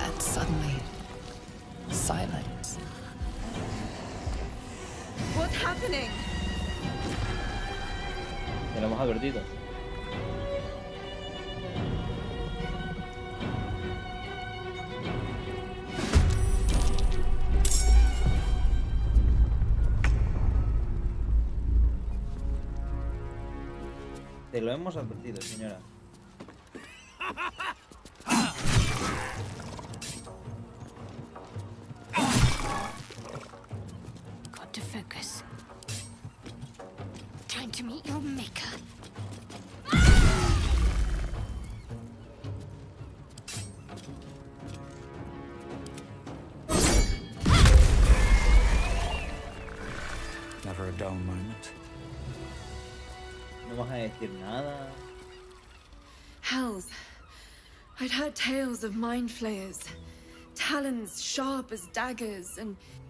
And suddenly, silence. What's happening? Ya lo hemos advertido. Te lo hemos advertido, señora. Got to focus. Time to meet your maker. Never a dull moment. No vas a decir nada. Hells. I'd heard tales of mind flayers. Talons sharp as daggers,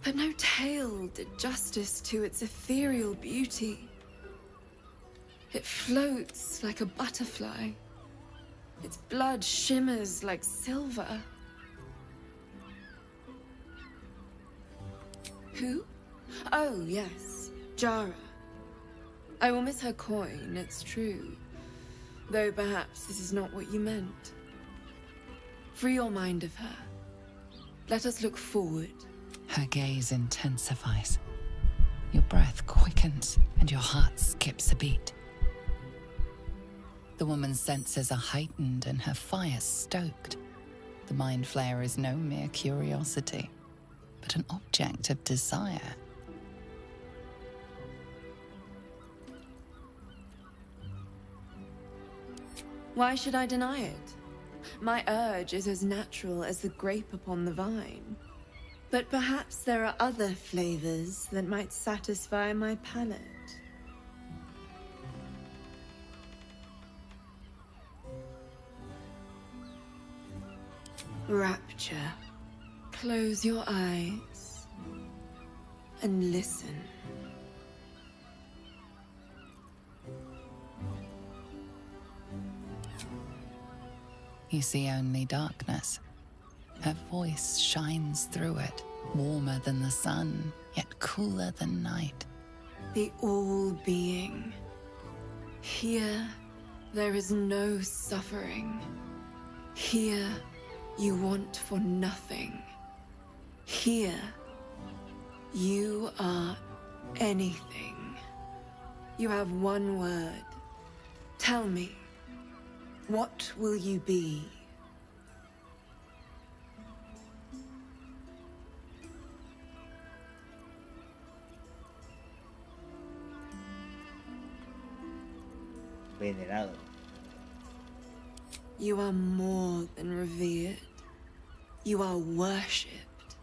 but no tale did justice to its ethereal beauty. It floats like a butterfly. Its blood shimmers like silver. Who? Oh, yes, Jara. I will miss her coin, it's true. Though perhaps this is not what you meant. Free your mind of her. Let us look forward. Her gaze intensifies. Your breath quickens and your heart skips a beat. The woman's senses are heightened and her fire stoked. The mind flayer is no mere curiosity, but an object of desire. Why should I deny it? My urge is as natural as the grape upon the vine. But perhaps there are other flavors that might satisfy my palate. Rapture. Close your eyes and listen. You see only darkness. Her voice shines through it, warmer than the sun, yet cooler than night. The all-being. Here, there is no suffering. Here, you want for nothing. Here, you are anything. You have one word. Tell me, what will you be? Venerado. You are more than revered. You are worshipped.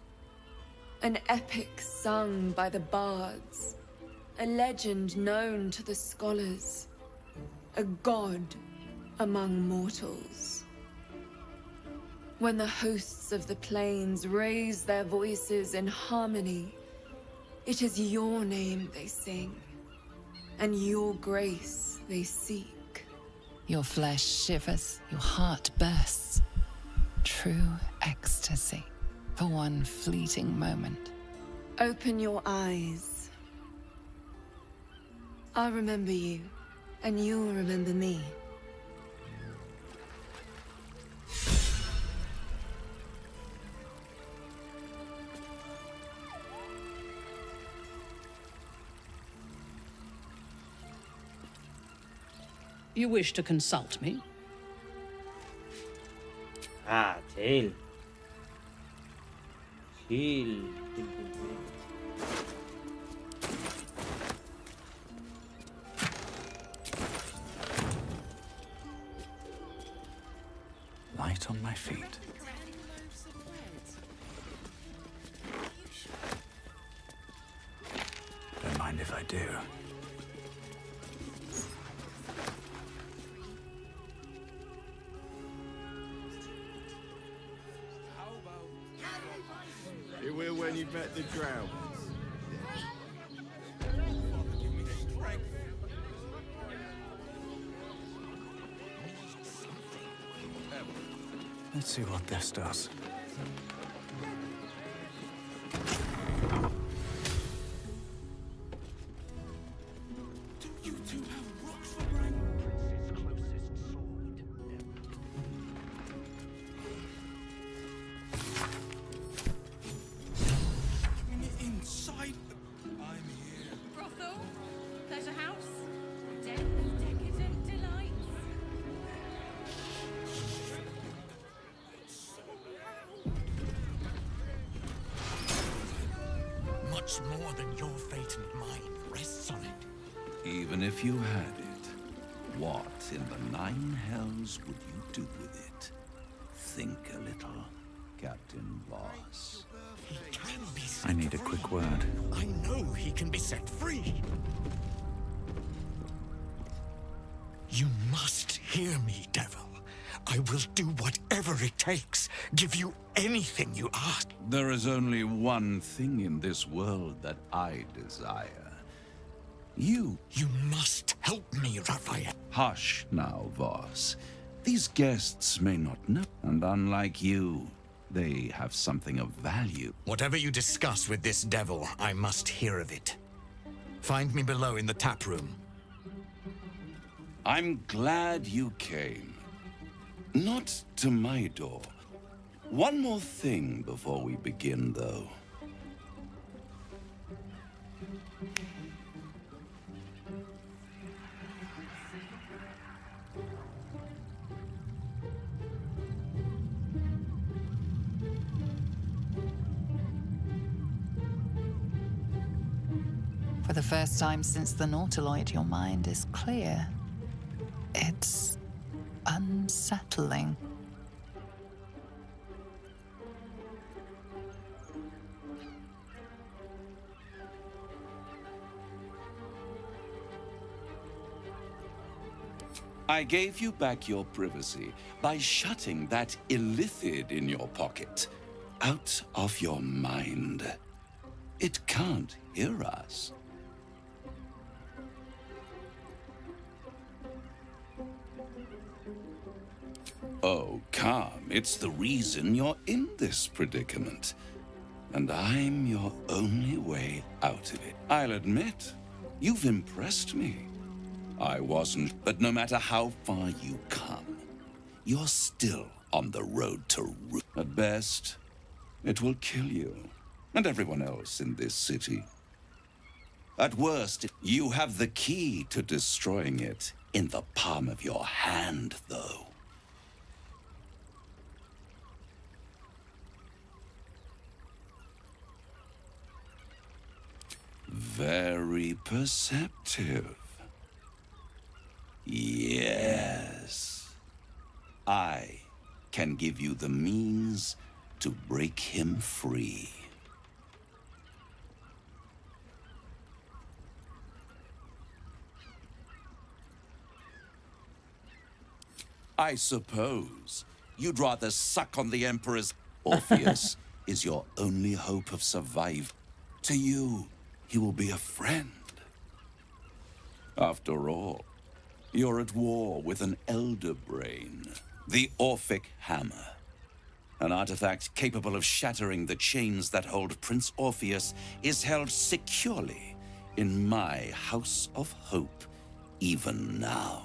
An epic sung by the bards. A legend known to the scholars. A god among mortals. When the hosts of the plains raise their voices in harmony, it is your name they sing, and your grace they seek. Your flesh shivers, your heart bursts. True ecstasy for one fleeting moment. Open your eyes. I'll remember you, and you'll remember me. You wish to consult me? Ah, chill. Chill. Light on my feet. Don't mind if I do. You will when you've met the drow. Let's see what this does. You two have rocks for rank. Bring it inside. I'm here. Brothel, pleasure house, decadent delights. Much more than your fate and mine rests on it. Even if you had it, what in the nine hells would you do with it? Think a little, Captain Voss. He can be set I need a free. quick word. I know he can be set free. You must hear me, devil. I will do whatever it takes. Give you anything you ask. There is only one thing in this world that I desire. You. You must help me, Raphael. Hush now, Voss. These guests may not know, and unlike you, they have something of value. Whatever you discuss with this devil, I must hear of it. Find me below in the tap room. I'm glad you came. Not to my door. One more thing before we begin, though. For the first time since the Nautiloid, your mind is clear. It's unsettling. I gave you back your privacy by shutting that illithid in your pocket out of your mind. It can't hear us. Oh, calm. It's the reason you're in this predicament. And I'm your only way out of it. I'll admit, you've impressed me. I wasn't, but no matter how far you come, you're still on the road to ruin. At best, it will kill you, and everyone else in this city. At worst, you have the key to destroying it in the palm of your hand, though. Very perceptive. Yes. I can give you the means to break him free. I suppose you'd rather suck on the Emperor's... Orpheus is your only hope of survival. To you, he will be a friend. After all, you're at war with an elder brain, the Orphic Hammer. An artifact capable of shattering the chains that hold Prince Orpheus is held securely in my House of Hope, even now.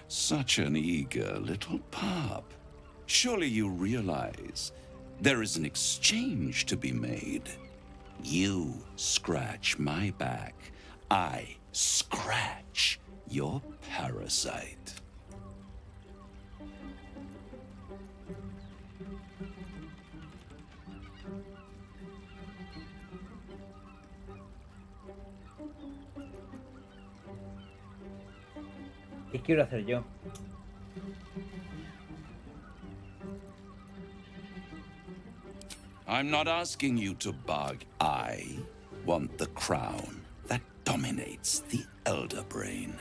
Such an eager little pup. Surely you realize there is an exchange to be made. You scratch my back, I scratch your parasite. ¿Qué quiero hacer yo? I'm not asking you to bug. I want the crown that dominates the elder brain.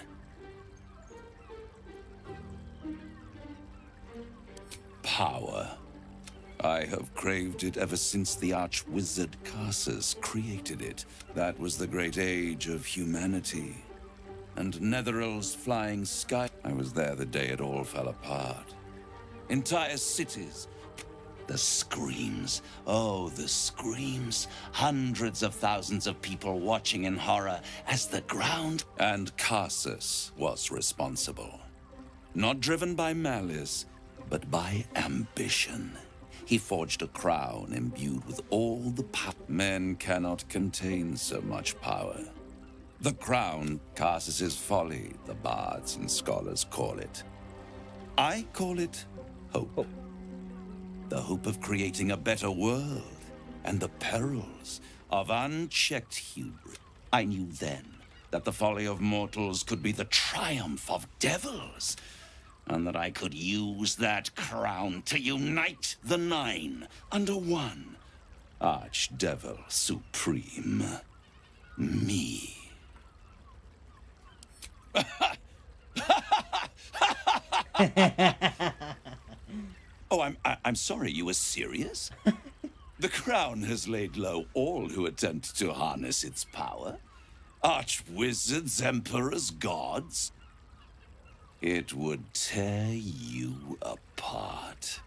Power. I have craved it ever since the arch-wizard Carsus created it. That was the great age of humanity. And Netherill's flying sky. I was there the day it all fell apart. Entire cities. The screams. Oh, the screams. Hundreds of thousands of people watching in horror as the ground... And Carsus was responsible. Not driven by malice, but by ambition. He forged a crown imbued with all the power. Men cannot contain so much power. The crown, Carsus's folly, the bards and scholars call it. I call it hope. The hope of creating a better world, and the perils of unchecked hubris. I knew then that the folly of mortals could be the triumph of devils, and that I could use that crown to unite the Nine under one Archdevil Supreme. Me. Oh, I'm sorry, you were serious? The crown has laid low all who attempt to harness its power. Archwizards, emperors, gods. It would tear you apart.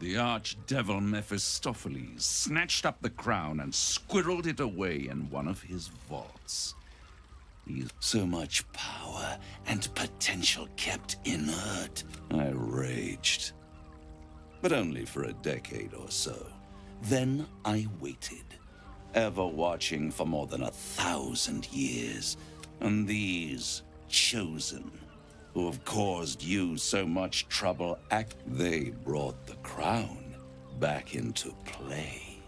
The archdevil Mephistopheles snatched up the crown and squirreled it away in one of his vaults. So much power and potential kept inert. I raged. But only for a decade or so. Then I waited, ever watching for more than 1,000 years. And these chosen, who have caused you so much trouble, they brought the crown back into play.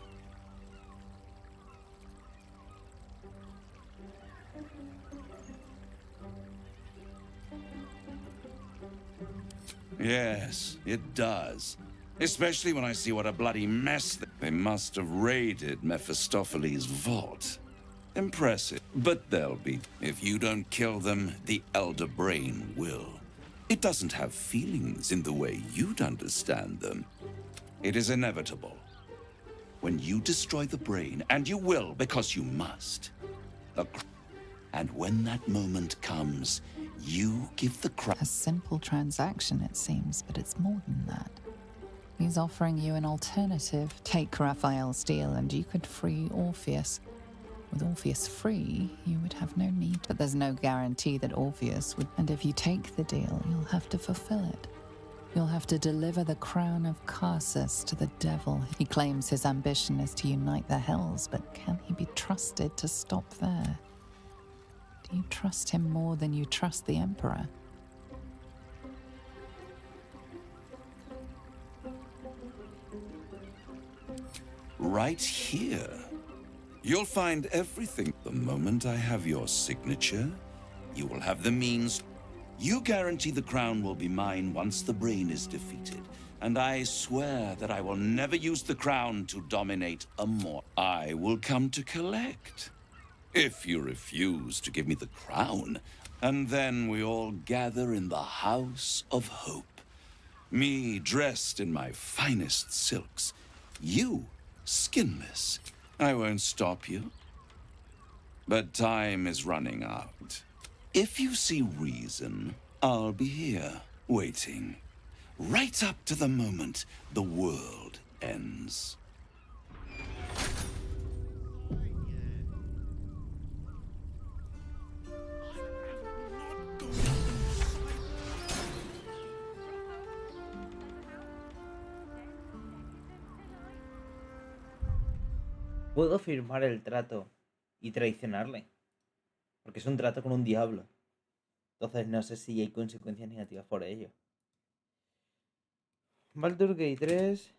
Yes, it does. Especially when I see what a bloody mess they must have raided Mephistopheles' vault. Impressive. But they'll be. If you don't kill them, the Elder Brain will. It doesn't have feelings in the way you'd understand them. It is inevitable. When you destroy the brain, and you will because you must. And when that moment comes, you give the crown. A simple transaction, it seems, but it's more than that. He's offering you an alternative. Take Raphael's deal and you could free Orpheus. With Orpheus free, you would have no need. But there's no guarantee that Orpheus would. And if you take the deal, you'll have to fulfill it. You'll have to deliver the crown of Carsus to the devil. He claims his ambition is to unite the hells, but can he be trusted to stop there? Do you trust him more than you trust the Emperor? Right here. You'll find everything. The moment I have your signature, you will have the means. You guarantee the crown will be mine once the brain is defeated. And I swear that I will never use the crown to dominate a mortal. I will come to collect. If you refuse to give me the crown, and then we all gather in the House of Hope. Me dressed in my finest silks. You skinless. I won't stop you. But time is running out. If you see reason, I'll be here, waiting. Right up to the moment the world ends. Puedo firmar el trato y traicionarle, porque es un trato con un diablo. Entonces no sé si hay consecuencias negativas por ello. Baldur Gate 3.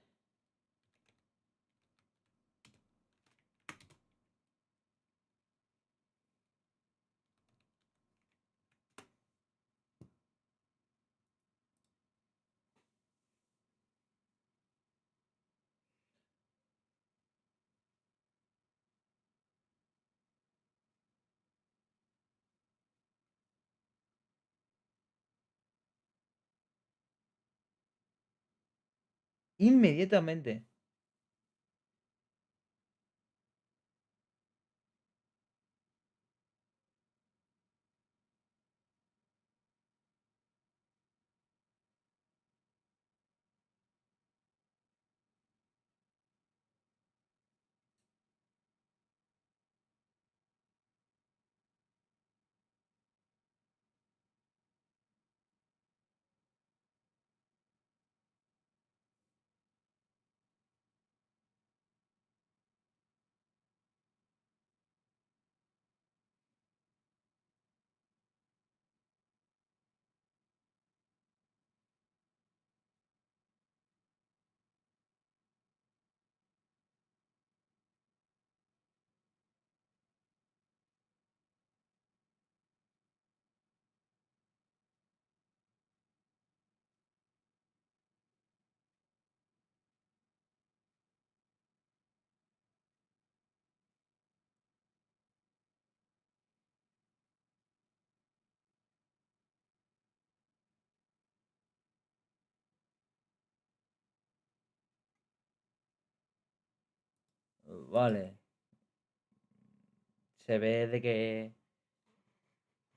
Inmediatamente. Vale. Se ve de que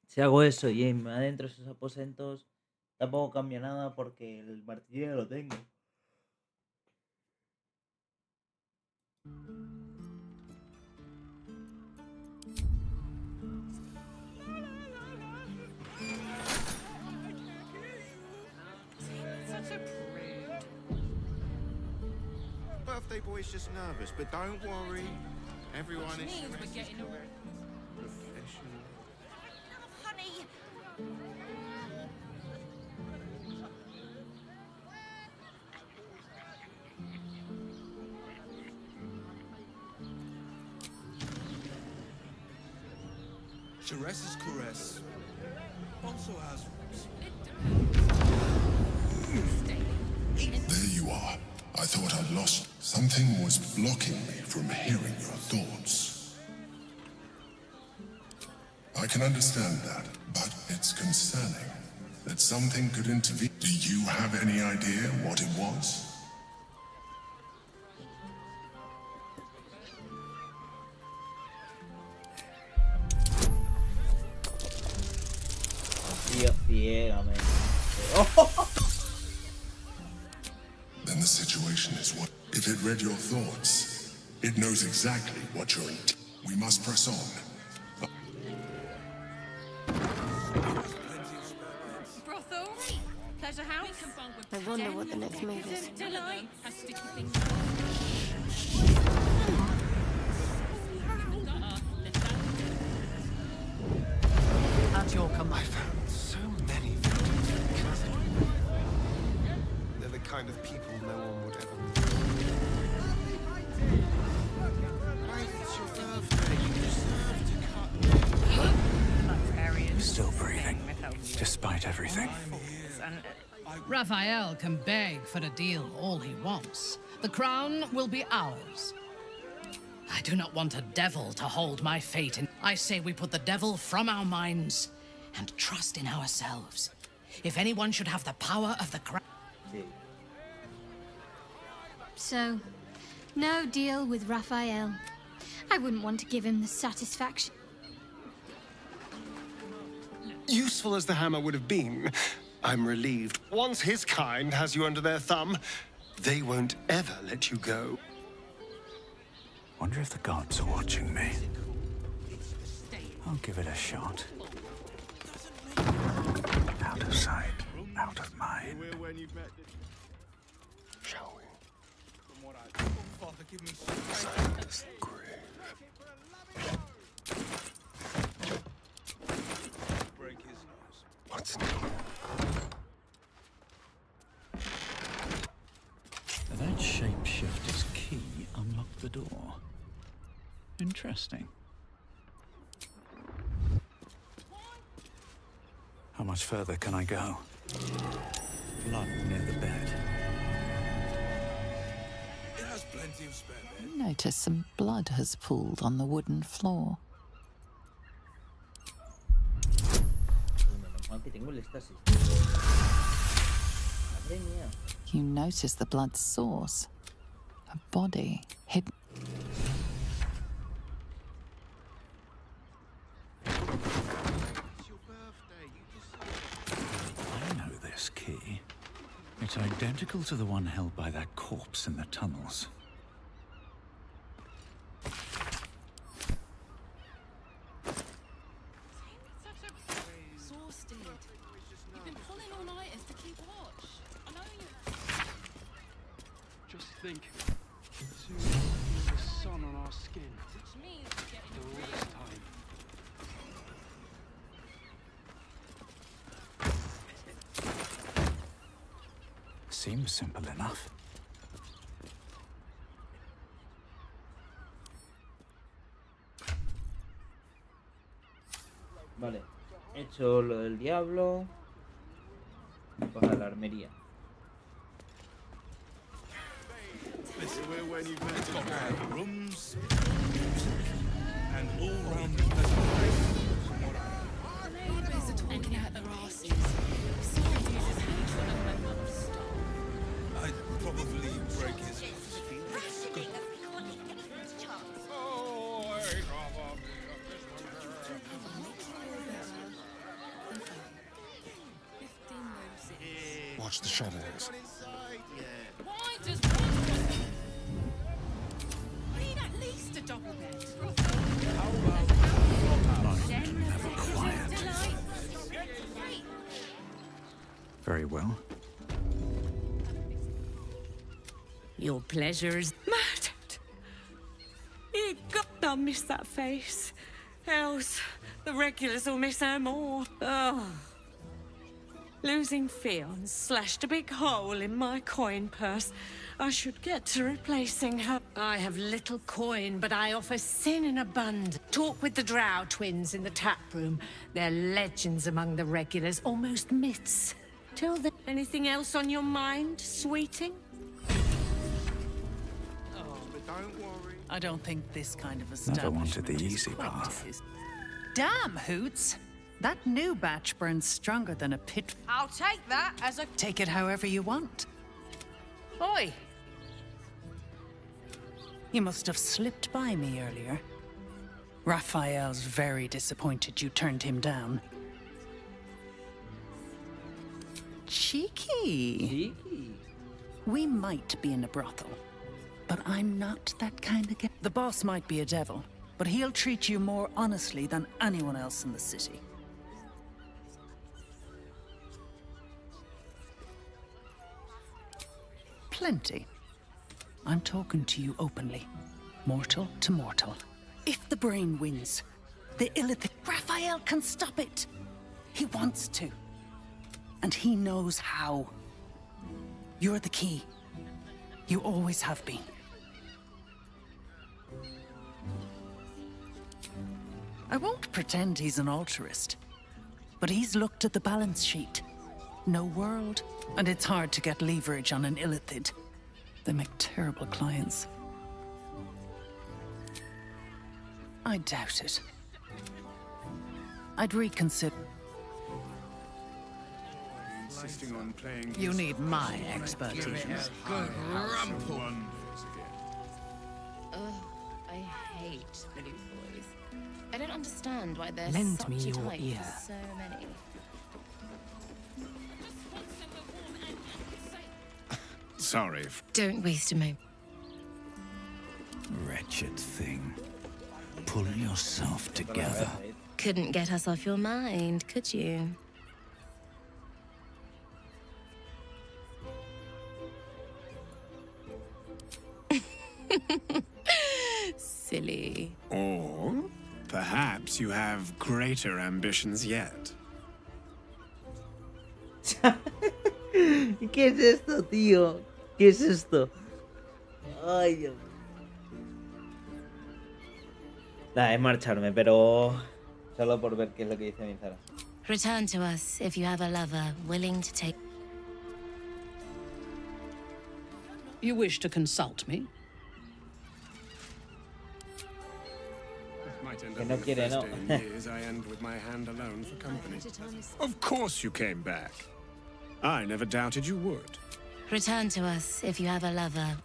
si hago eso y adentro de esos aposentos tampoco cambia nada porque el martillo ya lo tengo. Such a prude. Birthday boy's just nervous, but don't worry. Everyone is Means we're getting correct. Professional. Honey. Ceres's caress also has There you are. I thought I'd lost. Something was blocking me from hearing your thoughts. I can understand that, but it's concerning that something could intervene. Do you have any idea what it was? Tío, ciégame. Then the situation is what? If it read your thoughts, it knows exactly what you're in. We must press on. Brothel. Pleasure house. I wonder what the next move is. Delight. anything. Raphael can beg for a deal all he wants. The crown will be ours. I do not want a devil to hold my fate, and I say we put the devil from our minds and trust in ourselves. If anyone should have the power of the crown... So, no deal with Raphael. I wouldn't want to give him the satisfaction. Useful as the hammer would have been, I'm relieved. Once his kind has you under their thumb, they won't ever let you go. Wonder if the gods are watching me. I'll give it a shot. Out of sight, out of mind. Shall we? What's new? That shapeshifter's key unlocked the door. Interesting. How much further can I go? Blood near the bed. It has plenty of spare bed. You notice some blood has pooled on the wooden floor. You notice the blood's source. A body hidden. I know this key. It's identical to the one held by that corpse in the tunnels. Exhausted. You've been pulling all-nighters to keep watch. I know you. Just think, soon we'll feel the sun on our skin. Which means we're getting After all this time. Seems simple enough. Vale, hecho lo del diablo. Pues a la armería. It's got rooms, and all round the Neighbours are talking out their asses. Someone uses hatred and they won't stop. I'd probably break his Watch the shadows. Why does one... I need at least a double bed. Never quiet. Very well. Your pleasure is murdered. You gotta miss that face. Else, the regulars will miss her more. Oh. Losing Fionn slashed a big hole in my coin purse. I should get to replacing her. I have little coin, but I offer sin in abundance. Talk with the Drow twins in the tap room. They're legends among the regulars, almost myths. Till then, anything else on your mind, sweeting? I don't think this kind of Never establishment wanted the is easy quite path. his- Damn, Hoots! That new batch burns stronger than a pit. I'll take that as a... Take it however you want. Oi! You must have slipped by me earlier. Raphael's very disappointed you turned him down. Cheeky. We might be in a brothel, but I'm not that kind of guy. The boss might be a devil, but he'll treat you more honestly than anyone else in the city. Plenty. I'm talking to you openly. Mortal to mortal. If the brain wins, the illithid... Raphael can stop it! He wants to. And he knows how. You're the key. You always have been. I won't pretend he's an altruist, but he's looked at the balance sheet. no world, and it's hard to get leverage on an illithid. They make terrible clients. I doubt it. I'd reconsider. Insisting on playing. You need my expertise. Good rumple. Ugh, I hate blue boys. I don't understand why they're Lend such me a your type ear. for so many. Sorry. Don't waste a moment. Wretched thing. Pull yourself together. Couldn't get us off your mind, could you? Silly. Or perhaps you have greater ambitions yet. ¿Qué es esto, tío? ¿Qué es esto? Ay, Dios. Nada, es marcharme, pero solo por ver qué es lo que dice mi Zara. Return to us if you have a lover willing to take. You wish to consult me? Might end Que up no on the quiere, first no. day in years I end with my hand alone for company. Of course you came back. I never doubted you would. Return to us if you have a lover.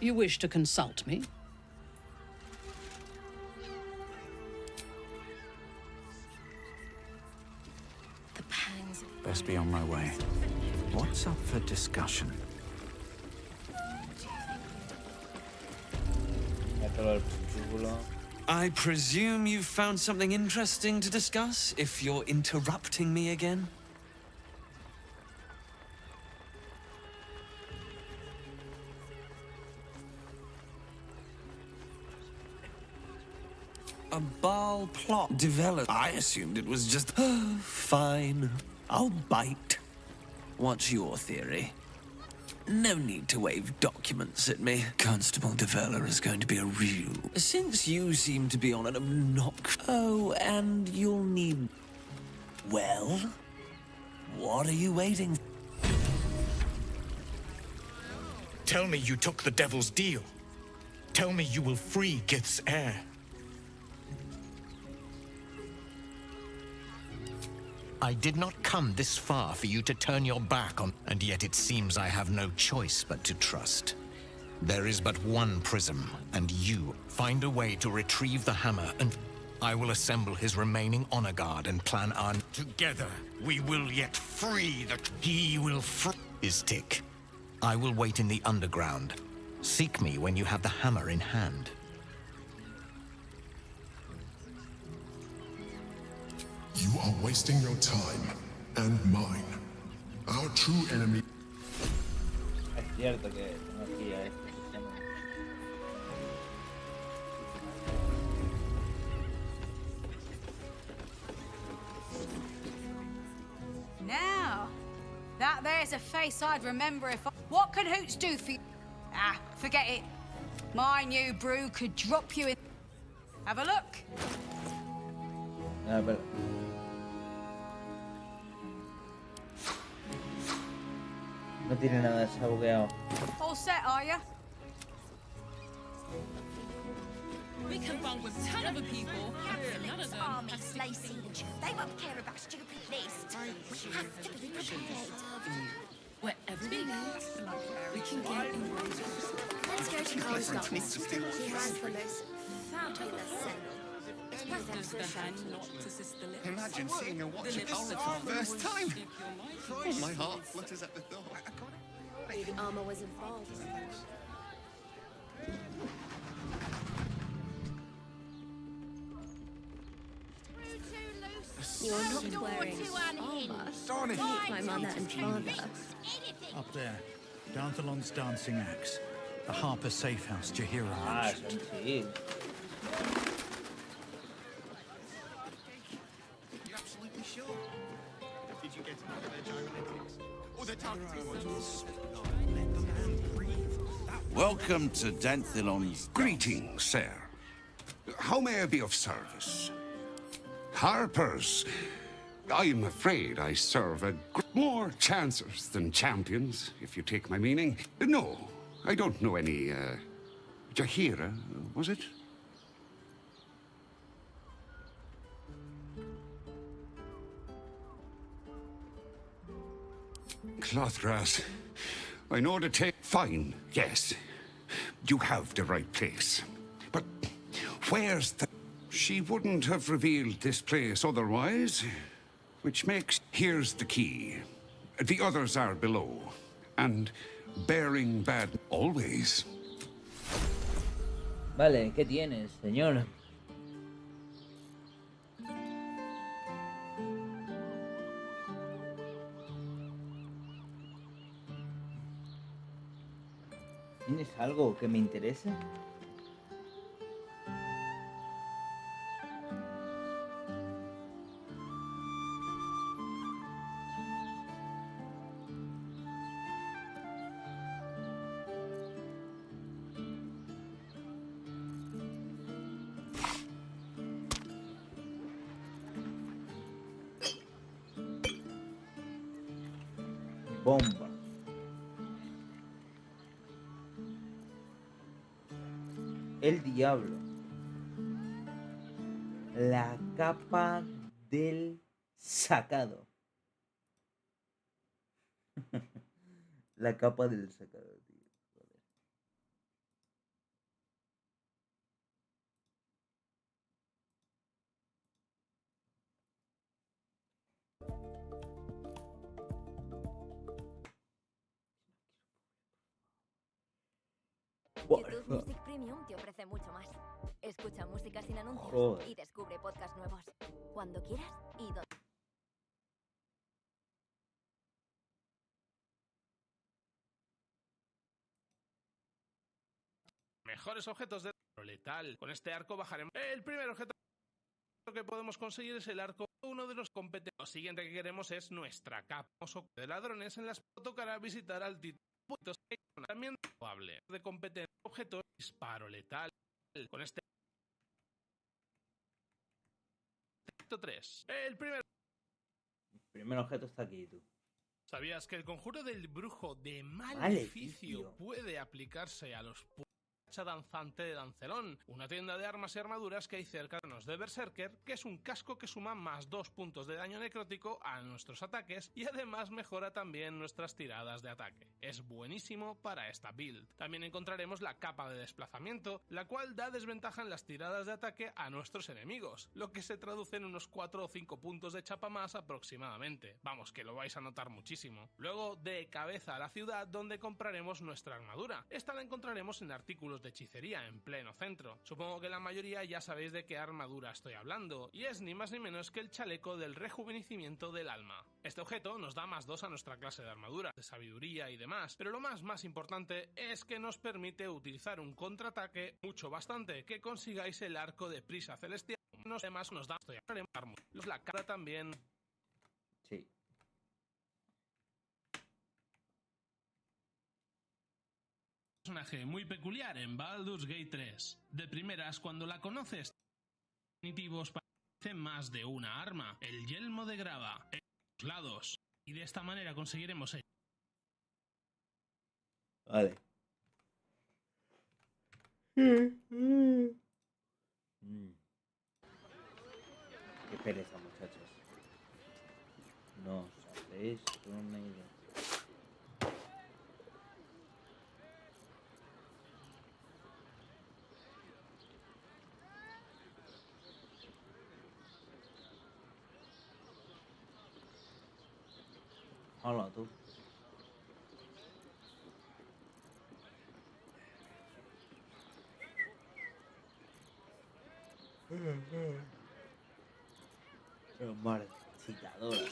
You wish to consult me? The pangs of Best be on my way. What's up for discussion? I presume you've found something interesting to discuss, if you're interrupting me again? A Baal plot developed. I assumed it was just, fine, I'll bite. What's your theory? No need to wave documents at me. Constable Develler is going to be a real... Since you seem to be on an obnoxious... Oh, and you'll need... Well? What are you waiting for? Tell me you took the devil's deal. Tell me you will free Gith's heir. I did not come this far for you to turn your back on, and yet it seems I have no choice but to trust. There is but one prism, and you find a way to retrieve the hammer, and I will assemble his remaining honor guard and plan on. Together, we will yet free the... He will free his tick. I will wait in the underground. Seek me when you have the hammer in hand. You are wasting your time and mine. Our true enemy. Es cierto que tengo aquí a este sistema. Now, that there's a face I'd remember if I... What can Hoots do for you? Ah, forget it. My new brew could drop you in... Have a look. Ah, pero... No tiene nada, se ha bugueado. All set, are you? We can bunk with 10 other people, and none of them Army have slay siege. They won't care about stupid lists. We have to be prepared. Wherever we need, we can get involved. Let's go to Carl's office. He has the most fabulous scent. It's perfect Does for the a hand shirt. not assist the lips? Imagine seeing a watch The of lips Ulrich are for the first time. if you're my Oh, my heart flutters at the thought. The armor was involved. You're not wearing armor. Like my mother and father. Up there, Danthalon's dancing axe. The Harper safe house Jahira Ah, mentioned. sí. You absolutely sure? Did you get another their gyrolitics? Or their targeting modules? Let the man breathe. Welcome to Danthilon's... Greetings, sir. How may I be of service? Harper's I'm afraid I serve more chancers than champions, if you take my meaning. No, I don't know any, Jahira, was it? Clothras, I know to take... Fine, yes. You have the right place. But where's the... She wouldn't have revealed this place otherwise. Which makes... Here's the key. The others are below. And bearing bad always. Vale, ¿qué tienes, señor? ¿Tienes algo que me interese? Bomba. El diablo. La capa del sacado. La capa del sacado, tío. Joder. YouTube Music Premium te ofrece mucho más. Escucha música sin anuncios Joder. y descubre podcasts nuevos. Cuando quieras y donde. Mejores objetos de letal. Con este arco bajaremos. El primer objeto que podemos conseguir es el arco. Uno de los competentes. Lo siguiente que queremos es nuestra capa de ladrones. En las tocará visitar al título. También probable de competencia. Objeto disparo letal. Con este 3. El primer objeto está aquí, tú. ¿Sabías que el conjuro del brujo de maleficio Maleficio. puede aplicarse a los danzante de Dancelón, una tienda de armas y armaduras que hay cerca de Berserker, que es un casco que suma más 2 puntos de daño necrótico a nuestros ataques y además mejora también nuestras tiradas de ataque. Es buenísimo para esta build. También encontraremos la capa de desplazamiento, la cual da desventaja en las tiradas de ataque a nuestros enemigos, lo que se traduce en unos 4 o 5 puntos de chapa más aproximadamente. Vamos, que lo vais a notar muchísimo. Luego, de cabeza a la ciudad, donde compraremos nuestra armadura. Esta la encontraremos en artículos de hechicería en pleno centro. Supongo que la mayoría ya sabéis de qué armadura estoy hablando, y es ni más ni menos que el chaleco del rejuvenecimiento del alma. Este objeto nos da más 2 a nuestra clase de armadura, de sabiduría y demás, pero lo más importante es que nos permite utilizar un contraataque bastante que consigáis el arco de prisa celestial. Además nos da la cara también. Sí. Personaje muy peculiar en Baldur's Gate 3. De primeras, cuando la conoces, definitivos parece más de una arma. El yelmo de grava en los lados. Y de esta manera conseguiremos el... Vale. Qué pereza, muchachos. No os hacéis una idea. Hola, tú. Marchitadora.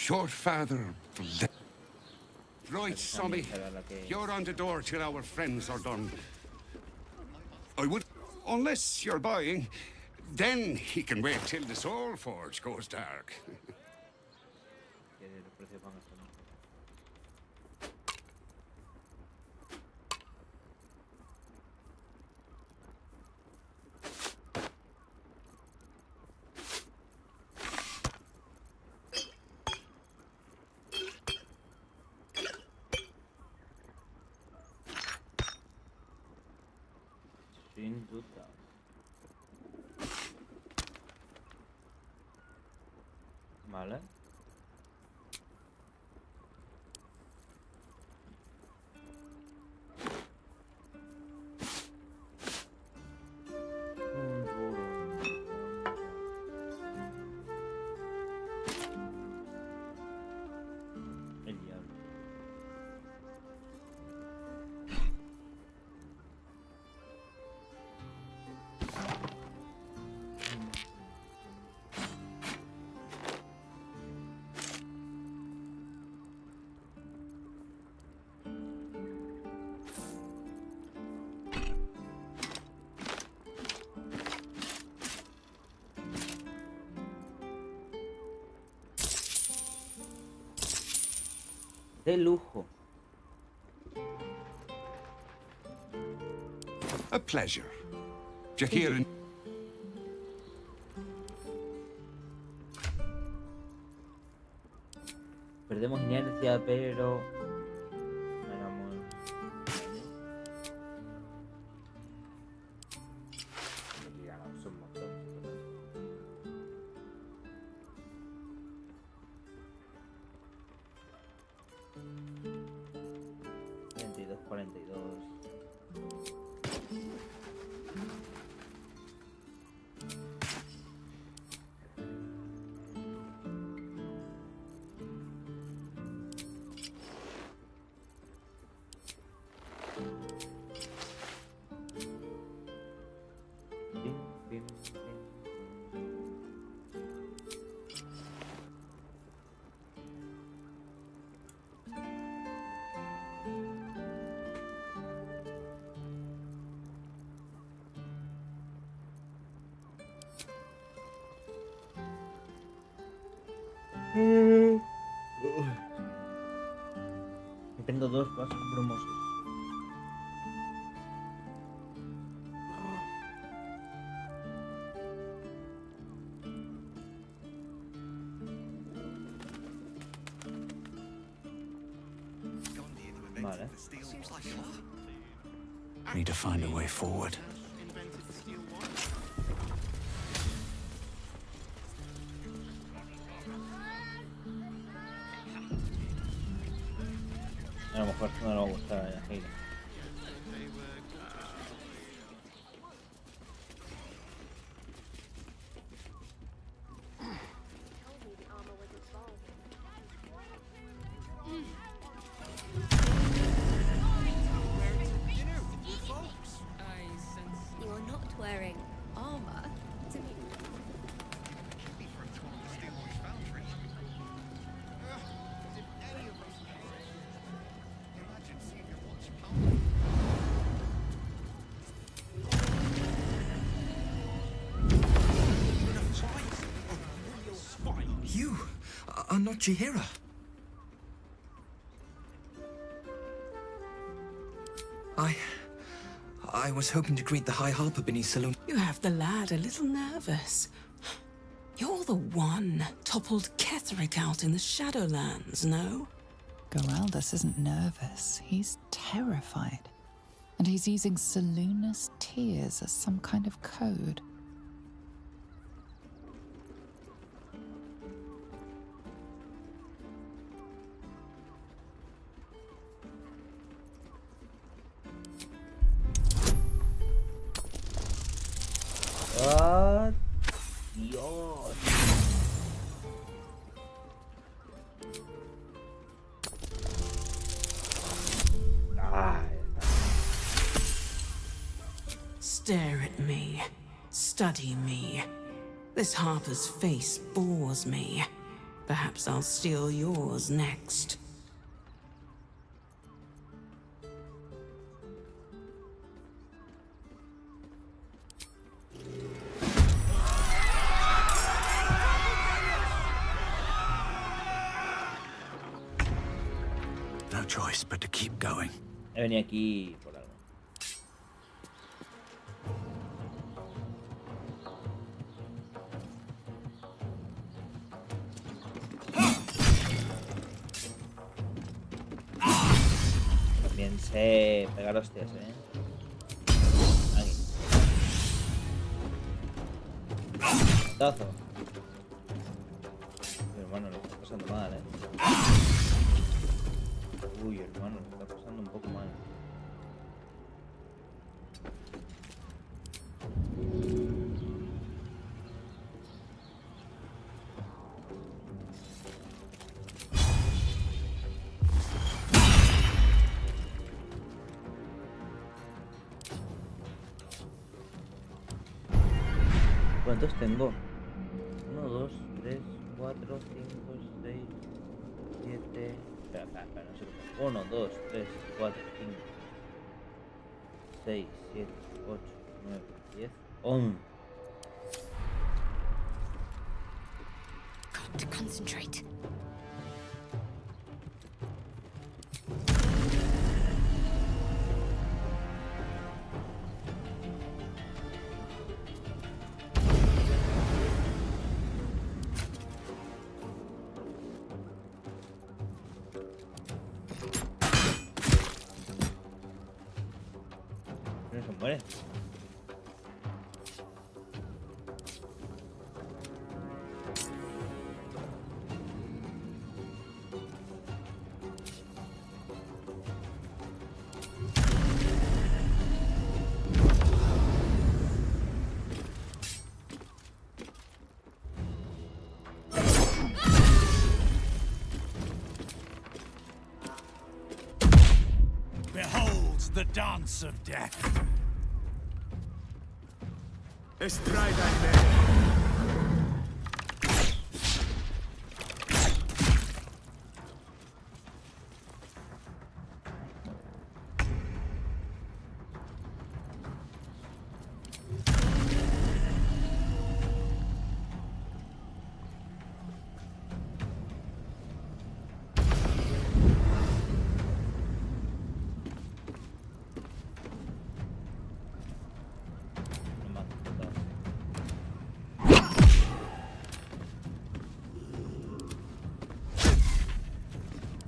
Your father... Right, Sonny. You're on the door till our friends are done. I would... Unless you're buying... Then he can wait till the Soul Forge goes dark. Que los precios van a estar mejor. Sin duda. Vale. El diablo. De lujo. A pleasure. Jahir. Perdemos inercia, pero ganamos. Aquí ganamos un montón. 42. Me prendo 2 vasos brumosos. Vale. Need to find a way forward. A lo mejor no le va a gustar a Jaina. You're not wearing armor to me. You are not Chihira. I was hoping to greet the High Harper beneath saloon. You have the lad a little nervous. You're the one toppled Ketherick out in the Shadowlands, no? Geraldus isn't nervous. He's terrified. And he's using Saloonus tears as some kind of code. ¡Ah, Dios! Stare at me. Study me. This Harper's face bores me. Perhaps I'll steal yours next. keep going. He venido aquí por algo. También sé pegar hostias, Aquí. Tazo. Hermano, lo está pasando mal, Uy, hermano, lo está pasando un poco mal. ¿Cuántos tengo? 1, 2, 3, 4, 5, 6, 7... Espera, no sé cómo. 1, 2, 3, 4, 5, 6, 7, 8, 9, 10, 11. Got to concentrate. No se muere. Behold the dance of death. Estridate.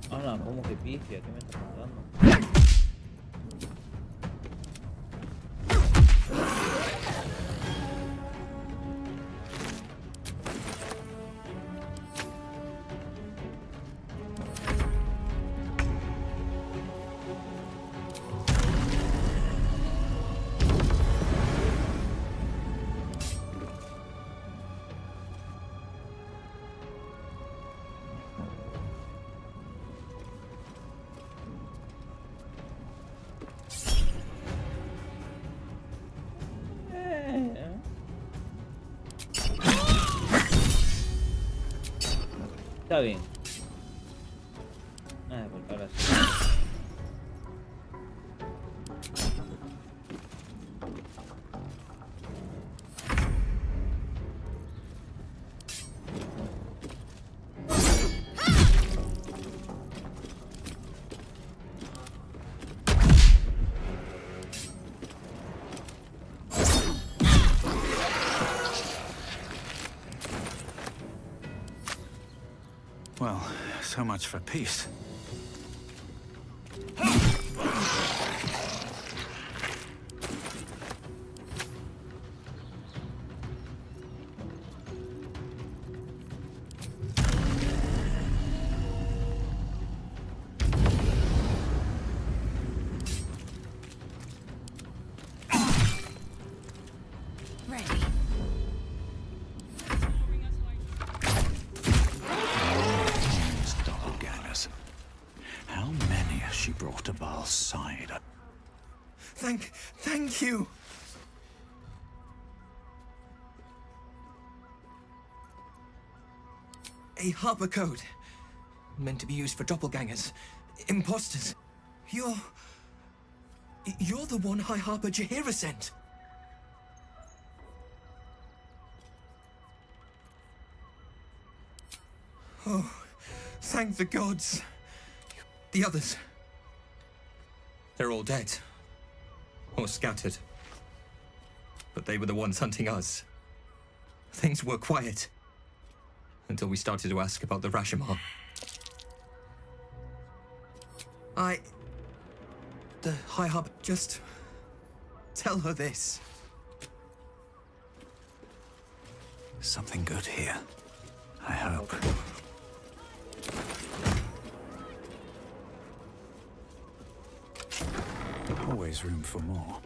Hola, ¿cómo que pifia? ¿Qué me está contando? Está bien. Pues ahora sí. Well, so much for peace. Ready. These doppelgangers. How many has she brought to Baal's side? Thank you. A Harper code. Meant to be used for doppelgangers. Imposters. You're the one High Harper Jaheira sent. Oh, thank the gods. The others. They're all dead. Or scattered. But they were the ones hunting us. Things were quiet. Until we started to ask about the Rashomon. The High Hub, just tell her this. Something good here. I hope. Always room for more.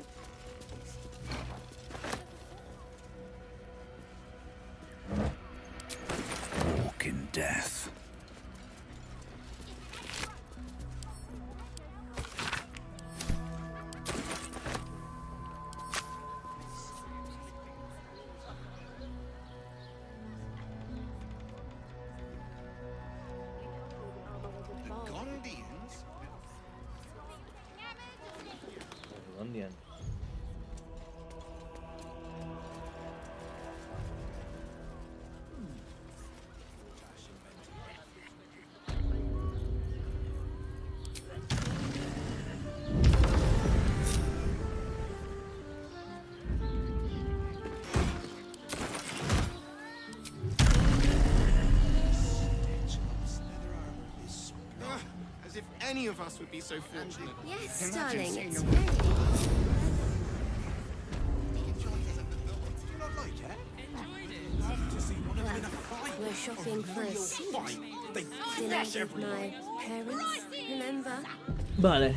Walk in death. Gondian. As if any of us would be so fortunate. Yes, Imagine darling, seeing it's a- very... Well, we're shopping for a suit. Dinner with my parents, remember? Vale.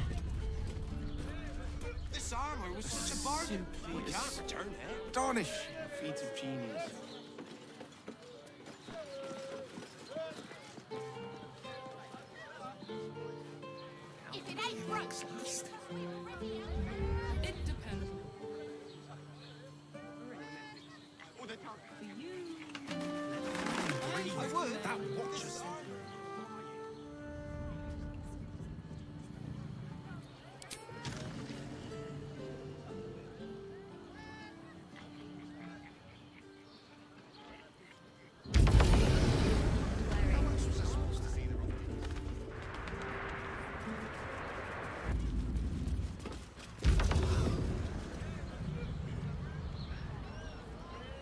This armor was such a bargain. We can't return it. Tarnish. Feats of genius. If it ain't breakfast. It depends. I would. That watch us.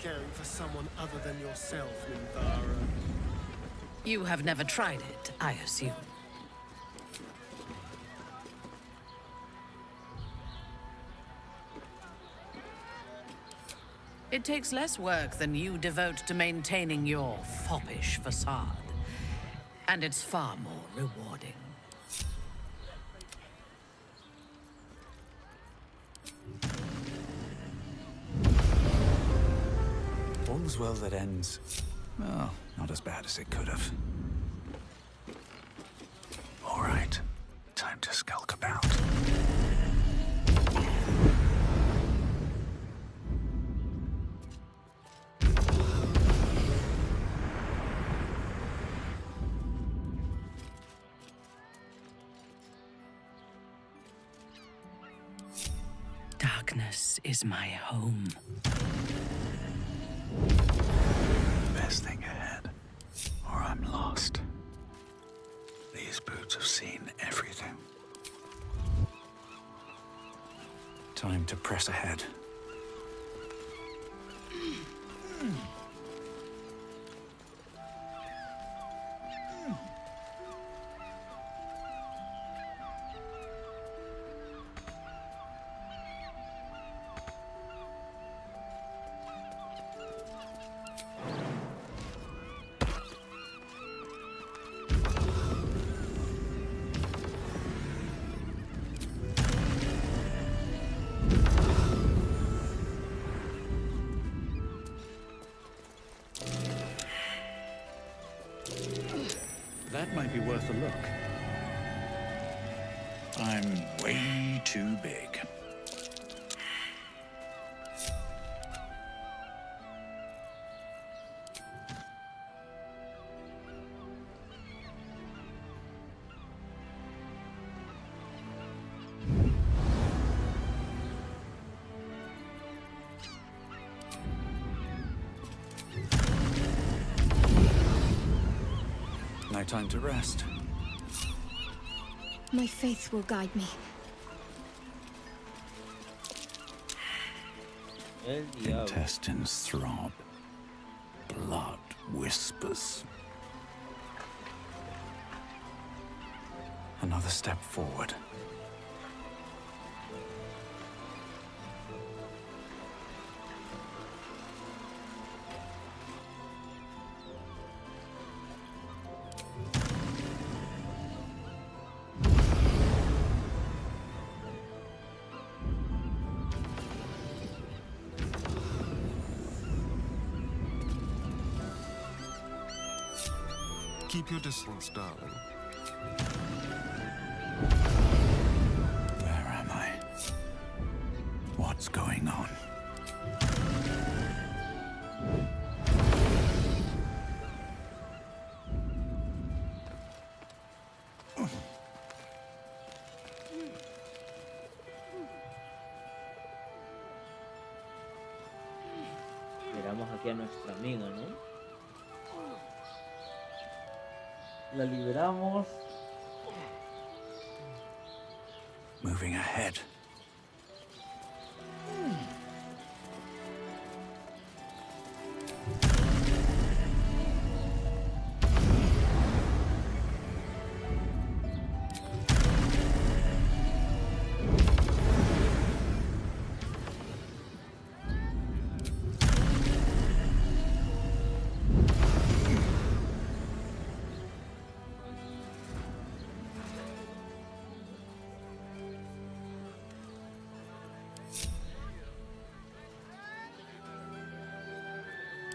Caring for someone other than yourself, Minthara. You have never tried it, I assume. It takes less work than you devote to maintaining your foppish facade. And it's far more rewarding. All's well that ends. Well, not as bad as it could have. All right, time to skulk about. Darkness is my home. Best thing ahead, or I'm lost. These boots have seen everything. Time to press ahead. That might be worth a look. I'm way too big. No time to rest. My faith will guide me. El diablo. Intestines throb. Blood whispers. Another step forward. Keep your distance, darling. Where am I? What's going on? Miramos aquí a nuestra amiga, ¿no? La liberamos. Moving ahead.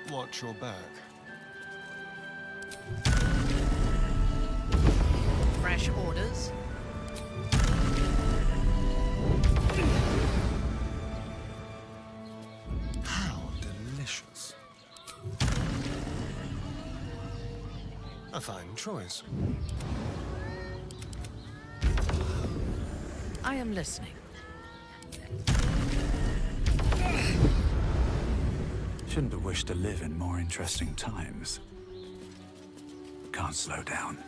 Watch your back. Fresh orders? How delicious. A fine choice. I am listening. Shouldn't have wished to live in more interesting times. Can't slow down.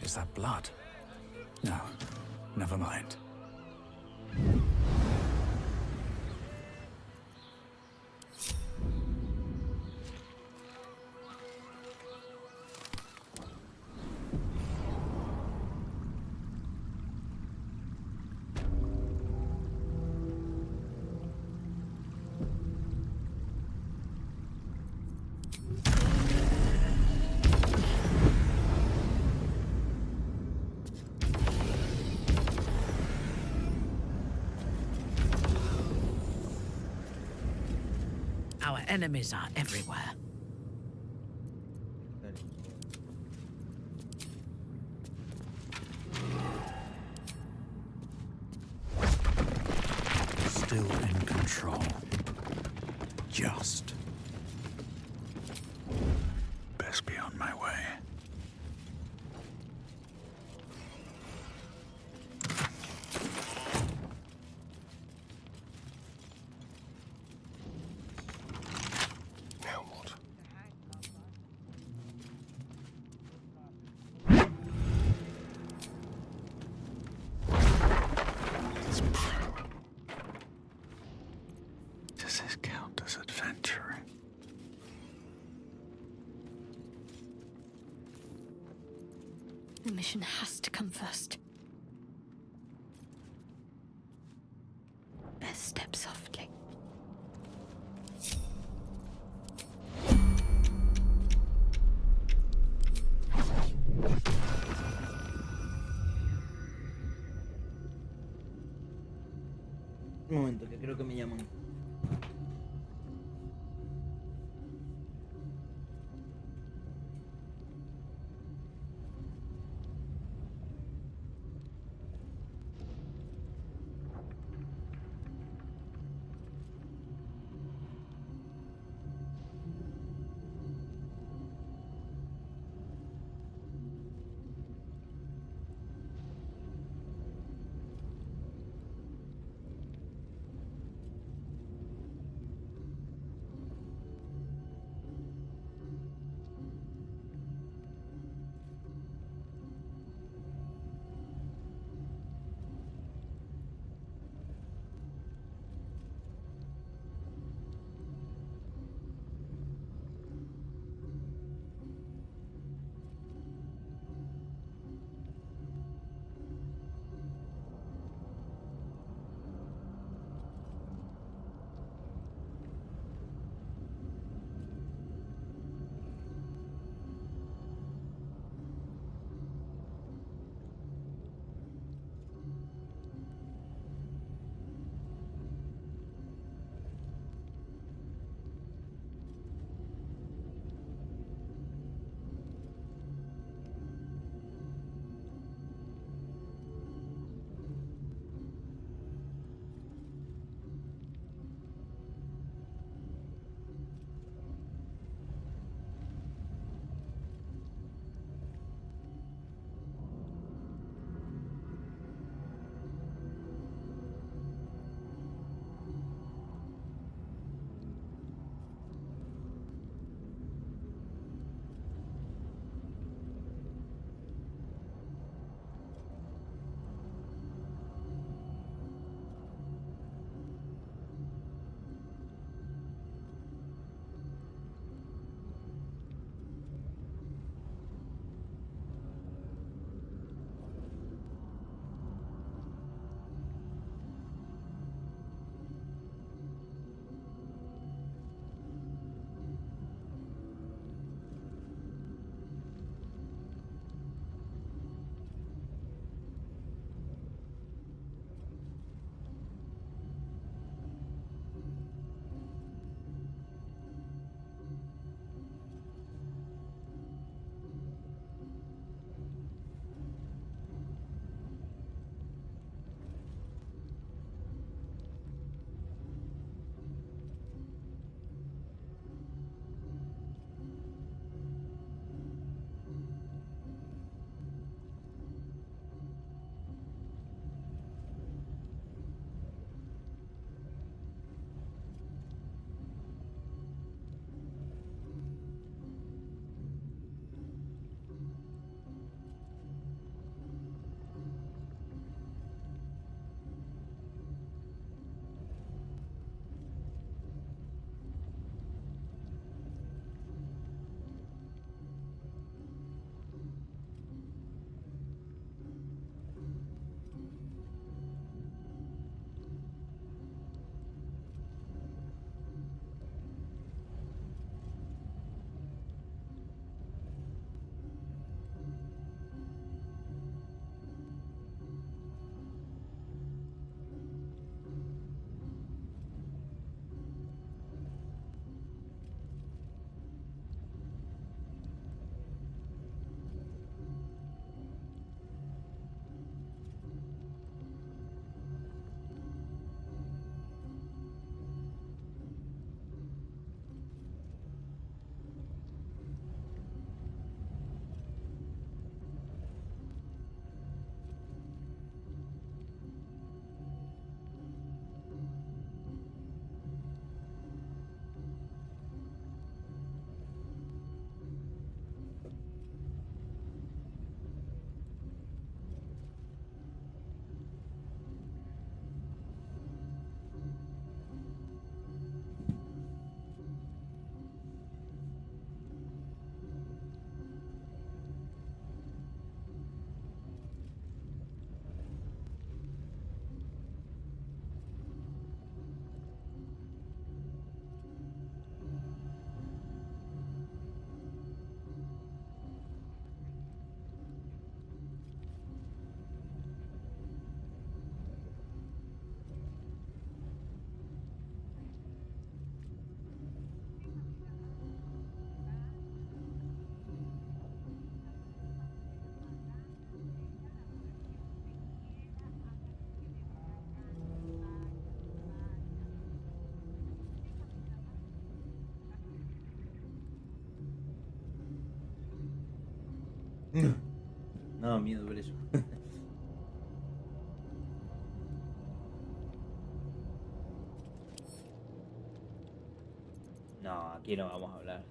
Is that blood? No, never mind. Our enemies are everywhere. Still in control. Just. Best be on my way. Now what? Does this count as adventuring? The mission has to come first. Best step softly. Un momento, que creo que me llaman. No, miedo ver eso. No, aquí no vamos a hablar.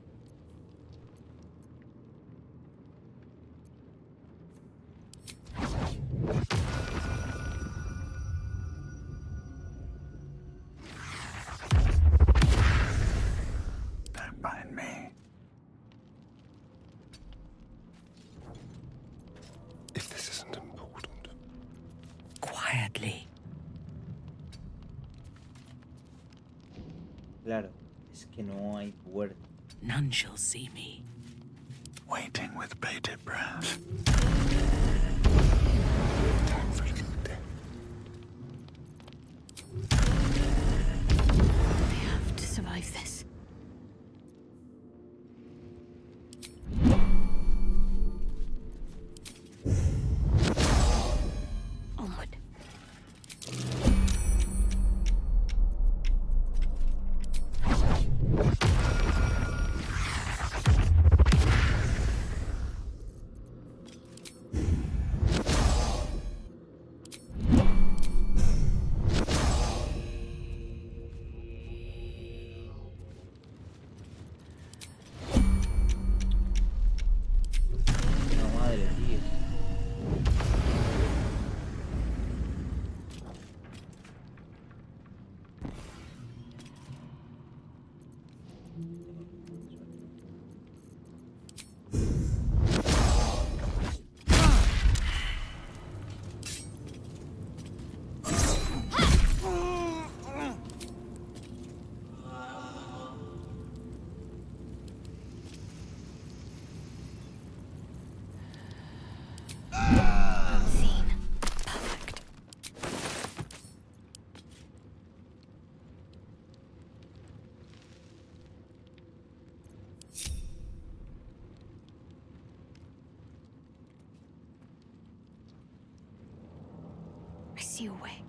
Don't mind me. If this isn't important. Quietly. Claro, es que no hay puerta. None shall see me. Waiting with bated breath. We have to survive this. Onward. No, madre, tío. Unseen. Perfect. I see a way.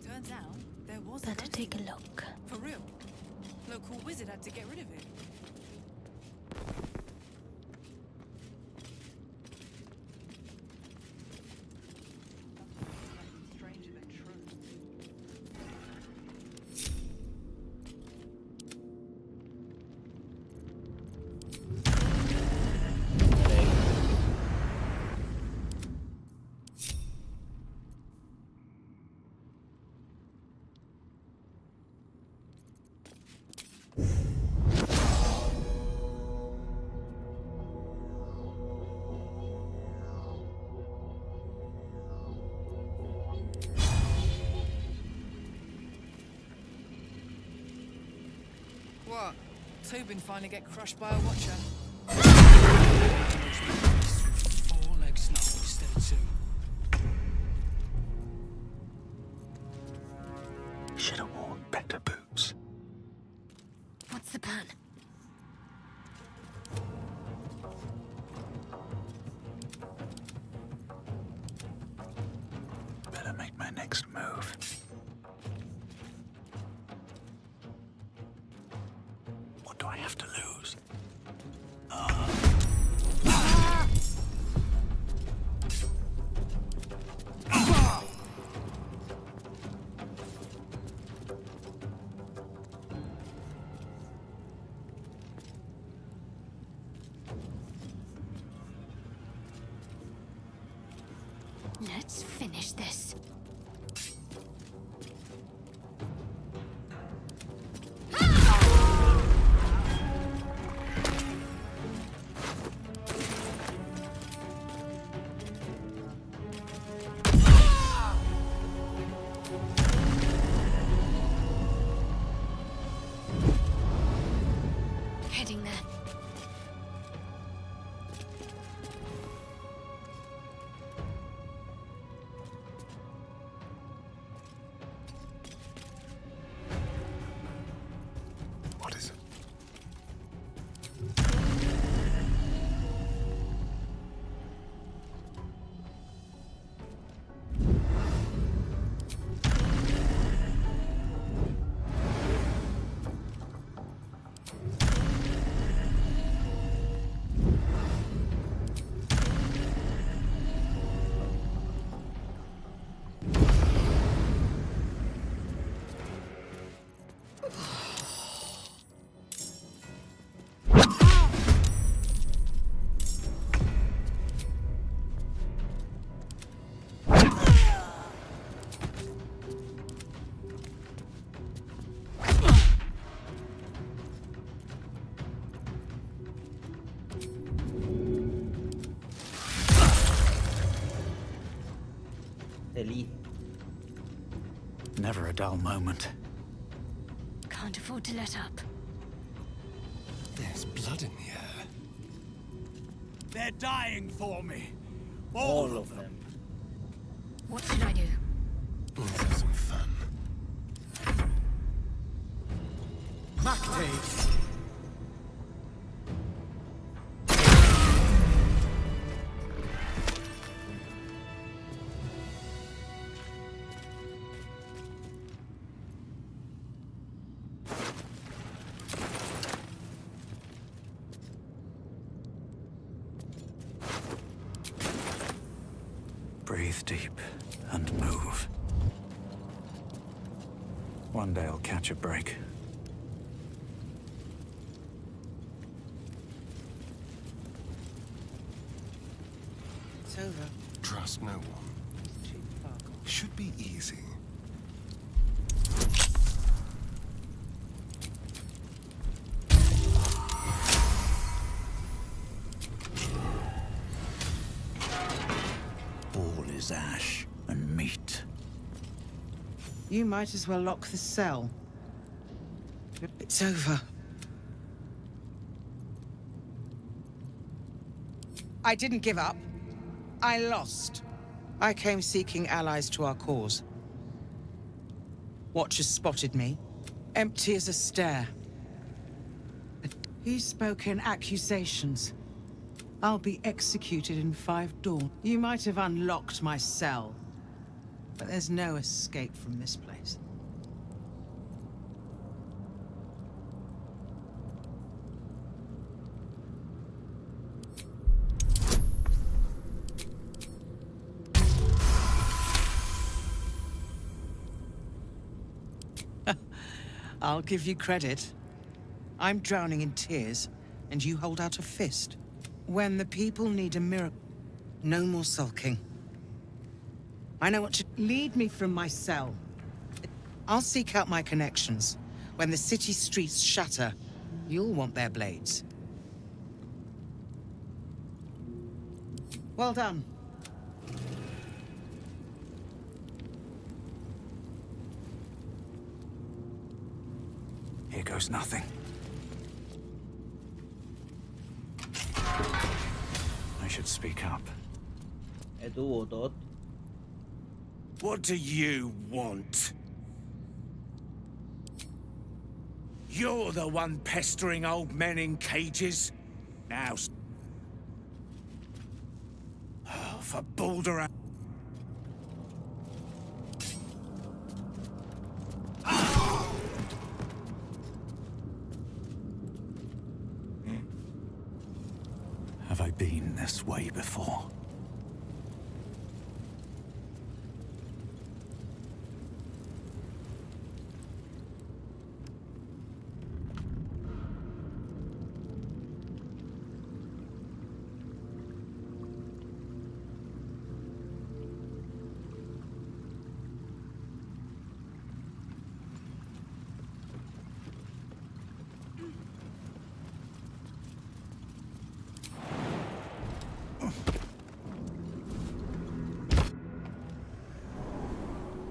Turns out there was Better a take a look. For real. Local wizard had to get rid of it. Stranger than true. What? Tobin finally get crushed by a watcher? Four legs now instead of two. Should have worn better boots. What's the plan? Better make my next move. What do I have to lose? Let's finish this. Heading there. feliz. Never a dull moment. Can't afford to let up. There's blood in the air. They're dying for me. All of them. What should I do? Let's have some fun. Mactate. Breathe deep and move. One day I'll catch a break. It's over. Trust no one. Should be easy. All is ash and meat. You might as well lock the cell. It's over. I didn't give up. I lost. I came seeking allies to our cause. Watchers spotted me, empty as a stare. He's spoken accusations. I'll be executed in 5 dawn. You might have unlocked my cell, but there's no escape from this place. I'll give you credit. I'm drowning in tears, and you hold out a fist. When the people need a miracle, no more sulking. I know what to... Lead me from my cell. I'll seek out my connections. When the city streets shatter, you'll want their blades. Well done. Here goes nothing. I should speak up. What do you want? You're the one pestering old men in cages. Now, oh, for Baldur. Have I been this way before?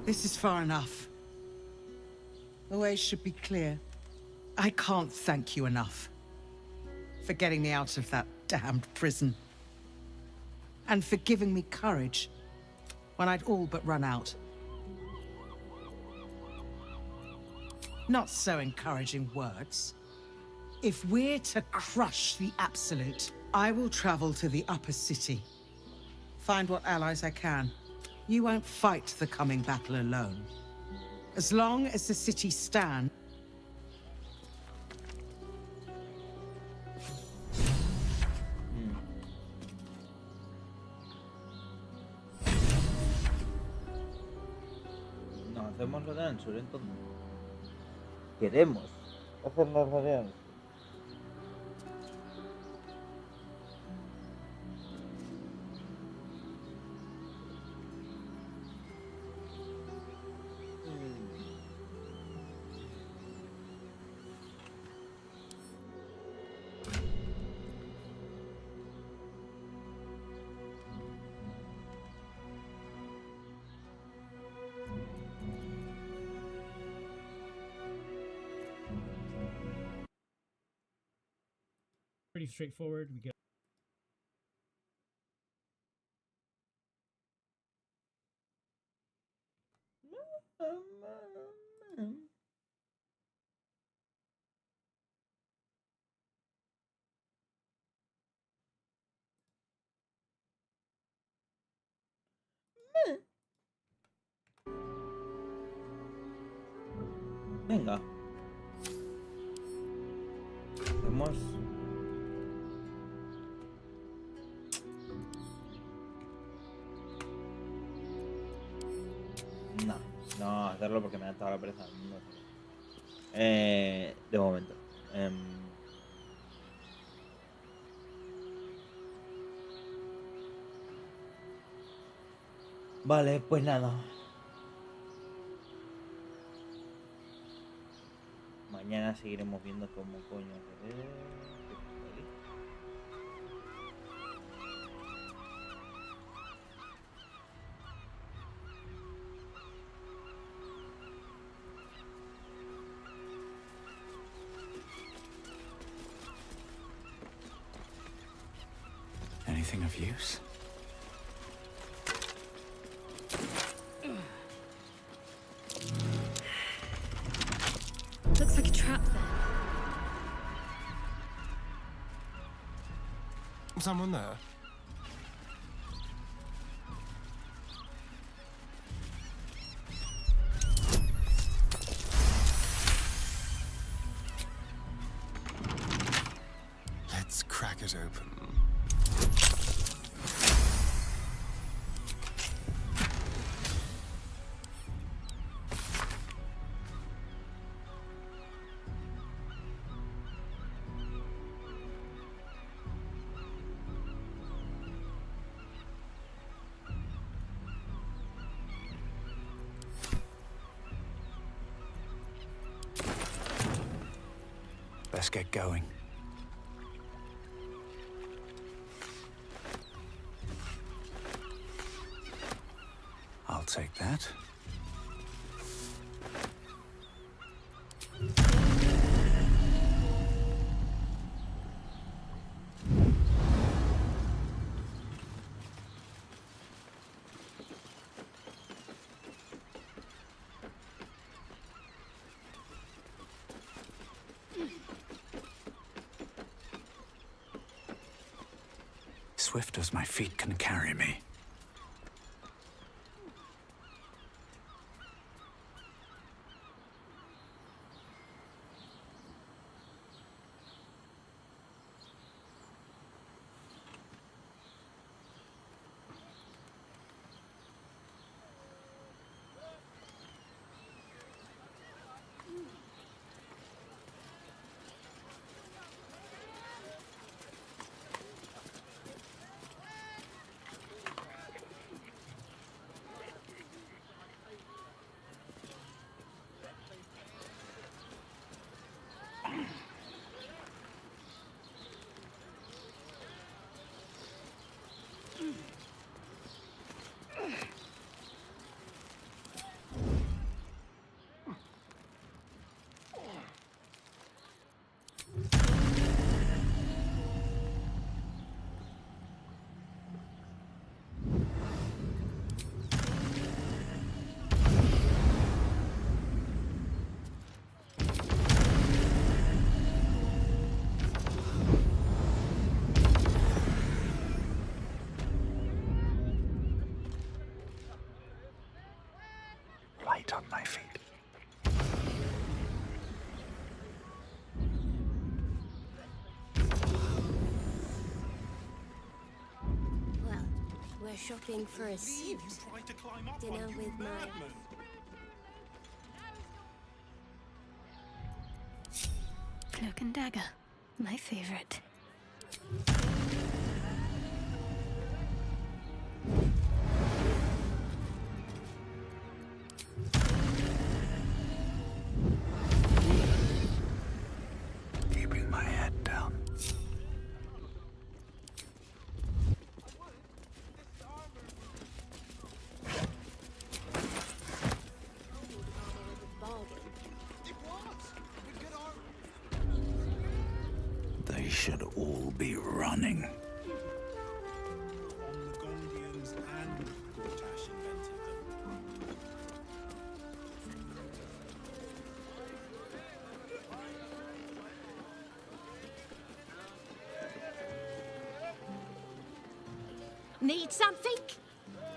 This is far enough. The way should be clear. I can't thank you enough for getting me out of that damned prison. And for giving me courage when I'd all but run out. Not so encouraging words. If we're to crush the Absolute, I will travel to the upper city. Find what allies I can. You won't fight the coming battle alone. As long as the city stands. No, hacemos lo de Ansur entonces. Queremos hacer lo de Ansur. pretty straightforward. We get Venga. Vamos. No, hacerlo porque me ha estado la pereza. No. De momento. Vale, pues nada. Mañana seguiremos viendo cómo coño se ve. Anything of use? Looks like a trap there. Someone there? Let's crack it open. Let's get going. I'll take that. Swift as my feet can carry me. Light on my feet. Well, we're shopping for a suit. Dinner with my... Cloak and dagger. My favorite. Keeping my head down. They should all be running. Gondians and Tash invented them. Need something?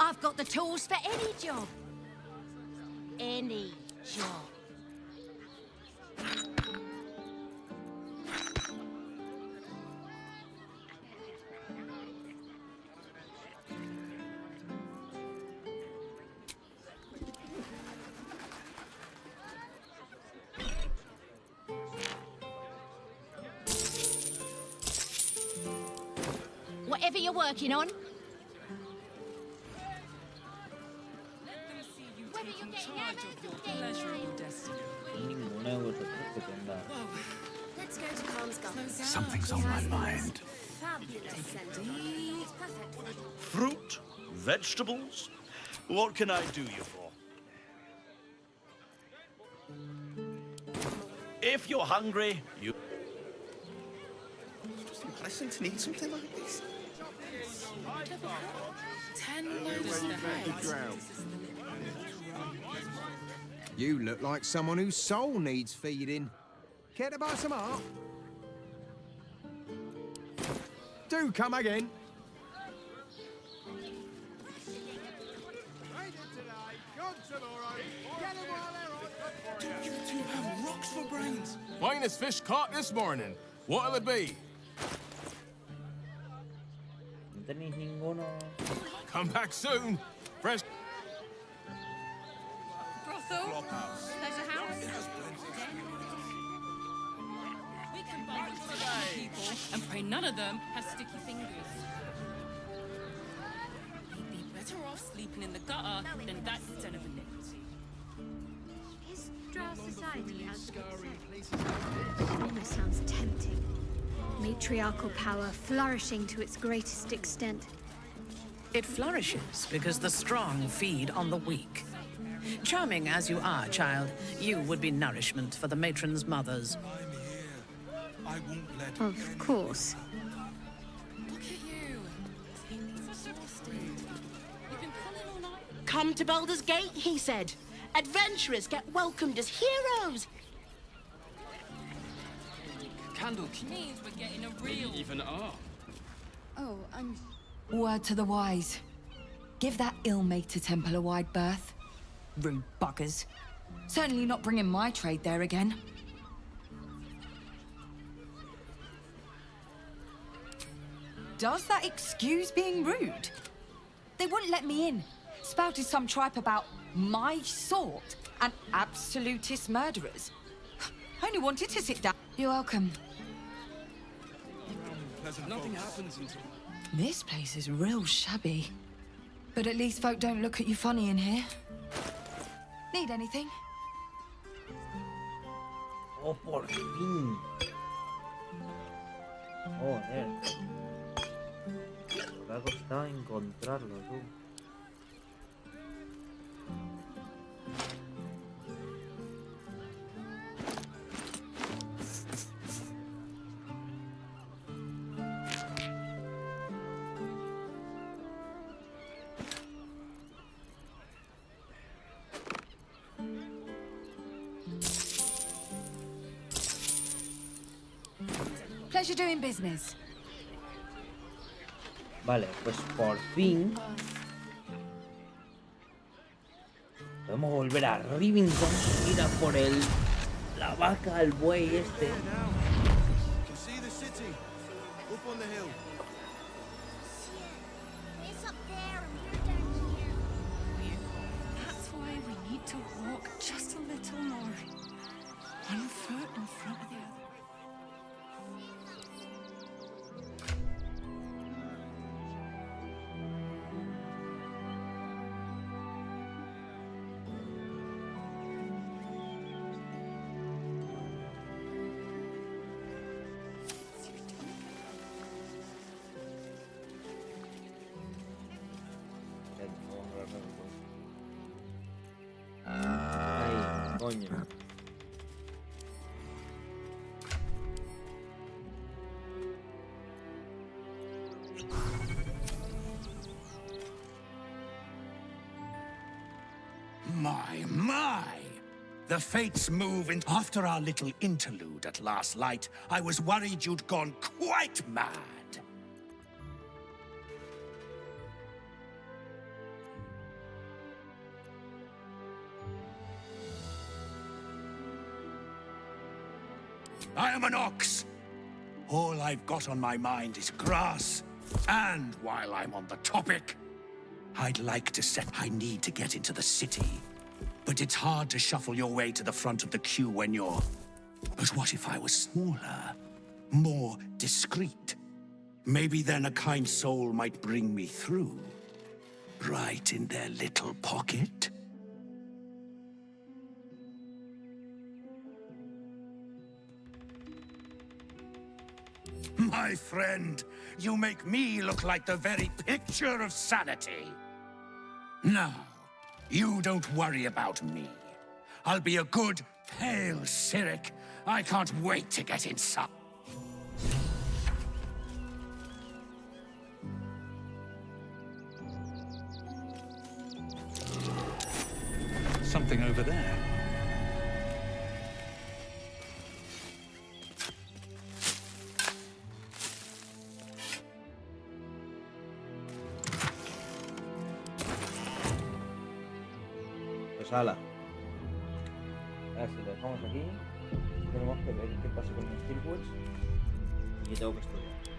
I've got the tools for any job. Any job. Whatever you're working on. Whether you're getting hammered or getting Ninguna de vosotros que tenga. Let's go to Khan's Something's on my mind. Fabulous centre. It's perfect. Fruit? Vegetables? What can I do you for? If you're hungry, you... It's just impressive to need something like this. 10 loads of heads. You look like someone whose soul needs feeding. Care to buy some art? Do come again. You two have rocks for brains. Finest fish caught this morning. What'll it be? No tenéis ninguno. Come back soon. Fresh. Brothel? There's a house. We can buy people and pray none of them have sticky fingers. He'd be better off sleeping in the gutter than that son of a bitch. His drow society has almost sounds tempting. Matriarchal power flourishing to its greatest extent. It flourishes because the strong feed on the weak. Charming as you are, child, you would be nourishment for the matron's mothers. I won't let Of course. Look at you. Exhausted. You've been pulling all night. Come to Baldur's Gate, he said. Adventurers get welcomed as heroes. Candle Means we're getting a real. even are. Oh, Word to the wise. Give that ill-mated temple a wide berth. Rude buggers. Certainly not bringing my trade there again. Does that excuse being rude? They wouldn't let me in. Spouted some tripe about my sort and absolutist murderers. I only wanted to sit down. You're welcome. Nothing happens until... This place is real shabby. But at least folk don't look at you funny in here. Need anything? Oh, por fin. Joder. Lo que ha costado encontrarlo, tú. Pleasure doing business. Vale, pues por fin podemos volver a Rivington, ir a por la vaca, el buey este. You can see the city up on the hill. it's up there and we're down here. That's why we need to walk just a little more. One foot in front of the other. Ahí, coño. My! The fates move in. After our little interlude at last light, I was worried you'd gone quite mad. I am an ox. All I've got on my mind is grass. And while I'm on the topic, I'd like to set... I need to get into the city. But it's hard to shuffle your way to the front of the queue when you're... But what if I was smaller? More discreet? Maybe then a kind soul might bring me through. Right in their little pocket. My friend, you make me look like the very picture of sanity. Now, you don't worry about me. I'll be a good, pale Cyric. I can't wait to get inside. Something over there. Pues ala. Ahora si lo dejamos aquí, tenemos que ver qué pasa con los circuits y yo tengo que estudiar.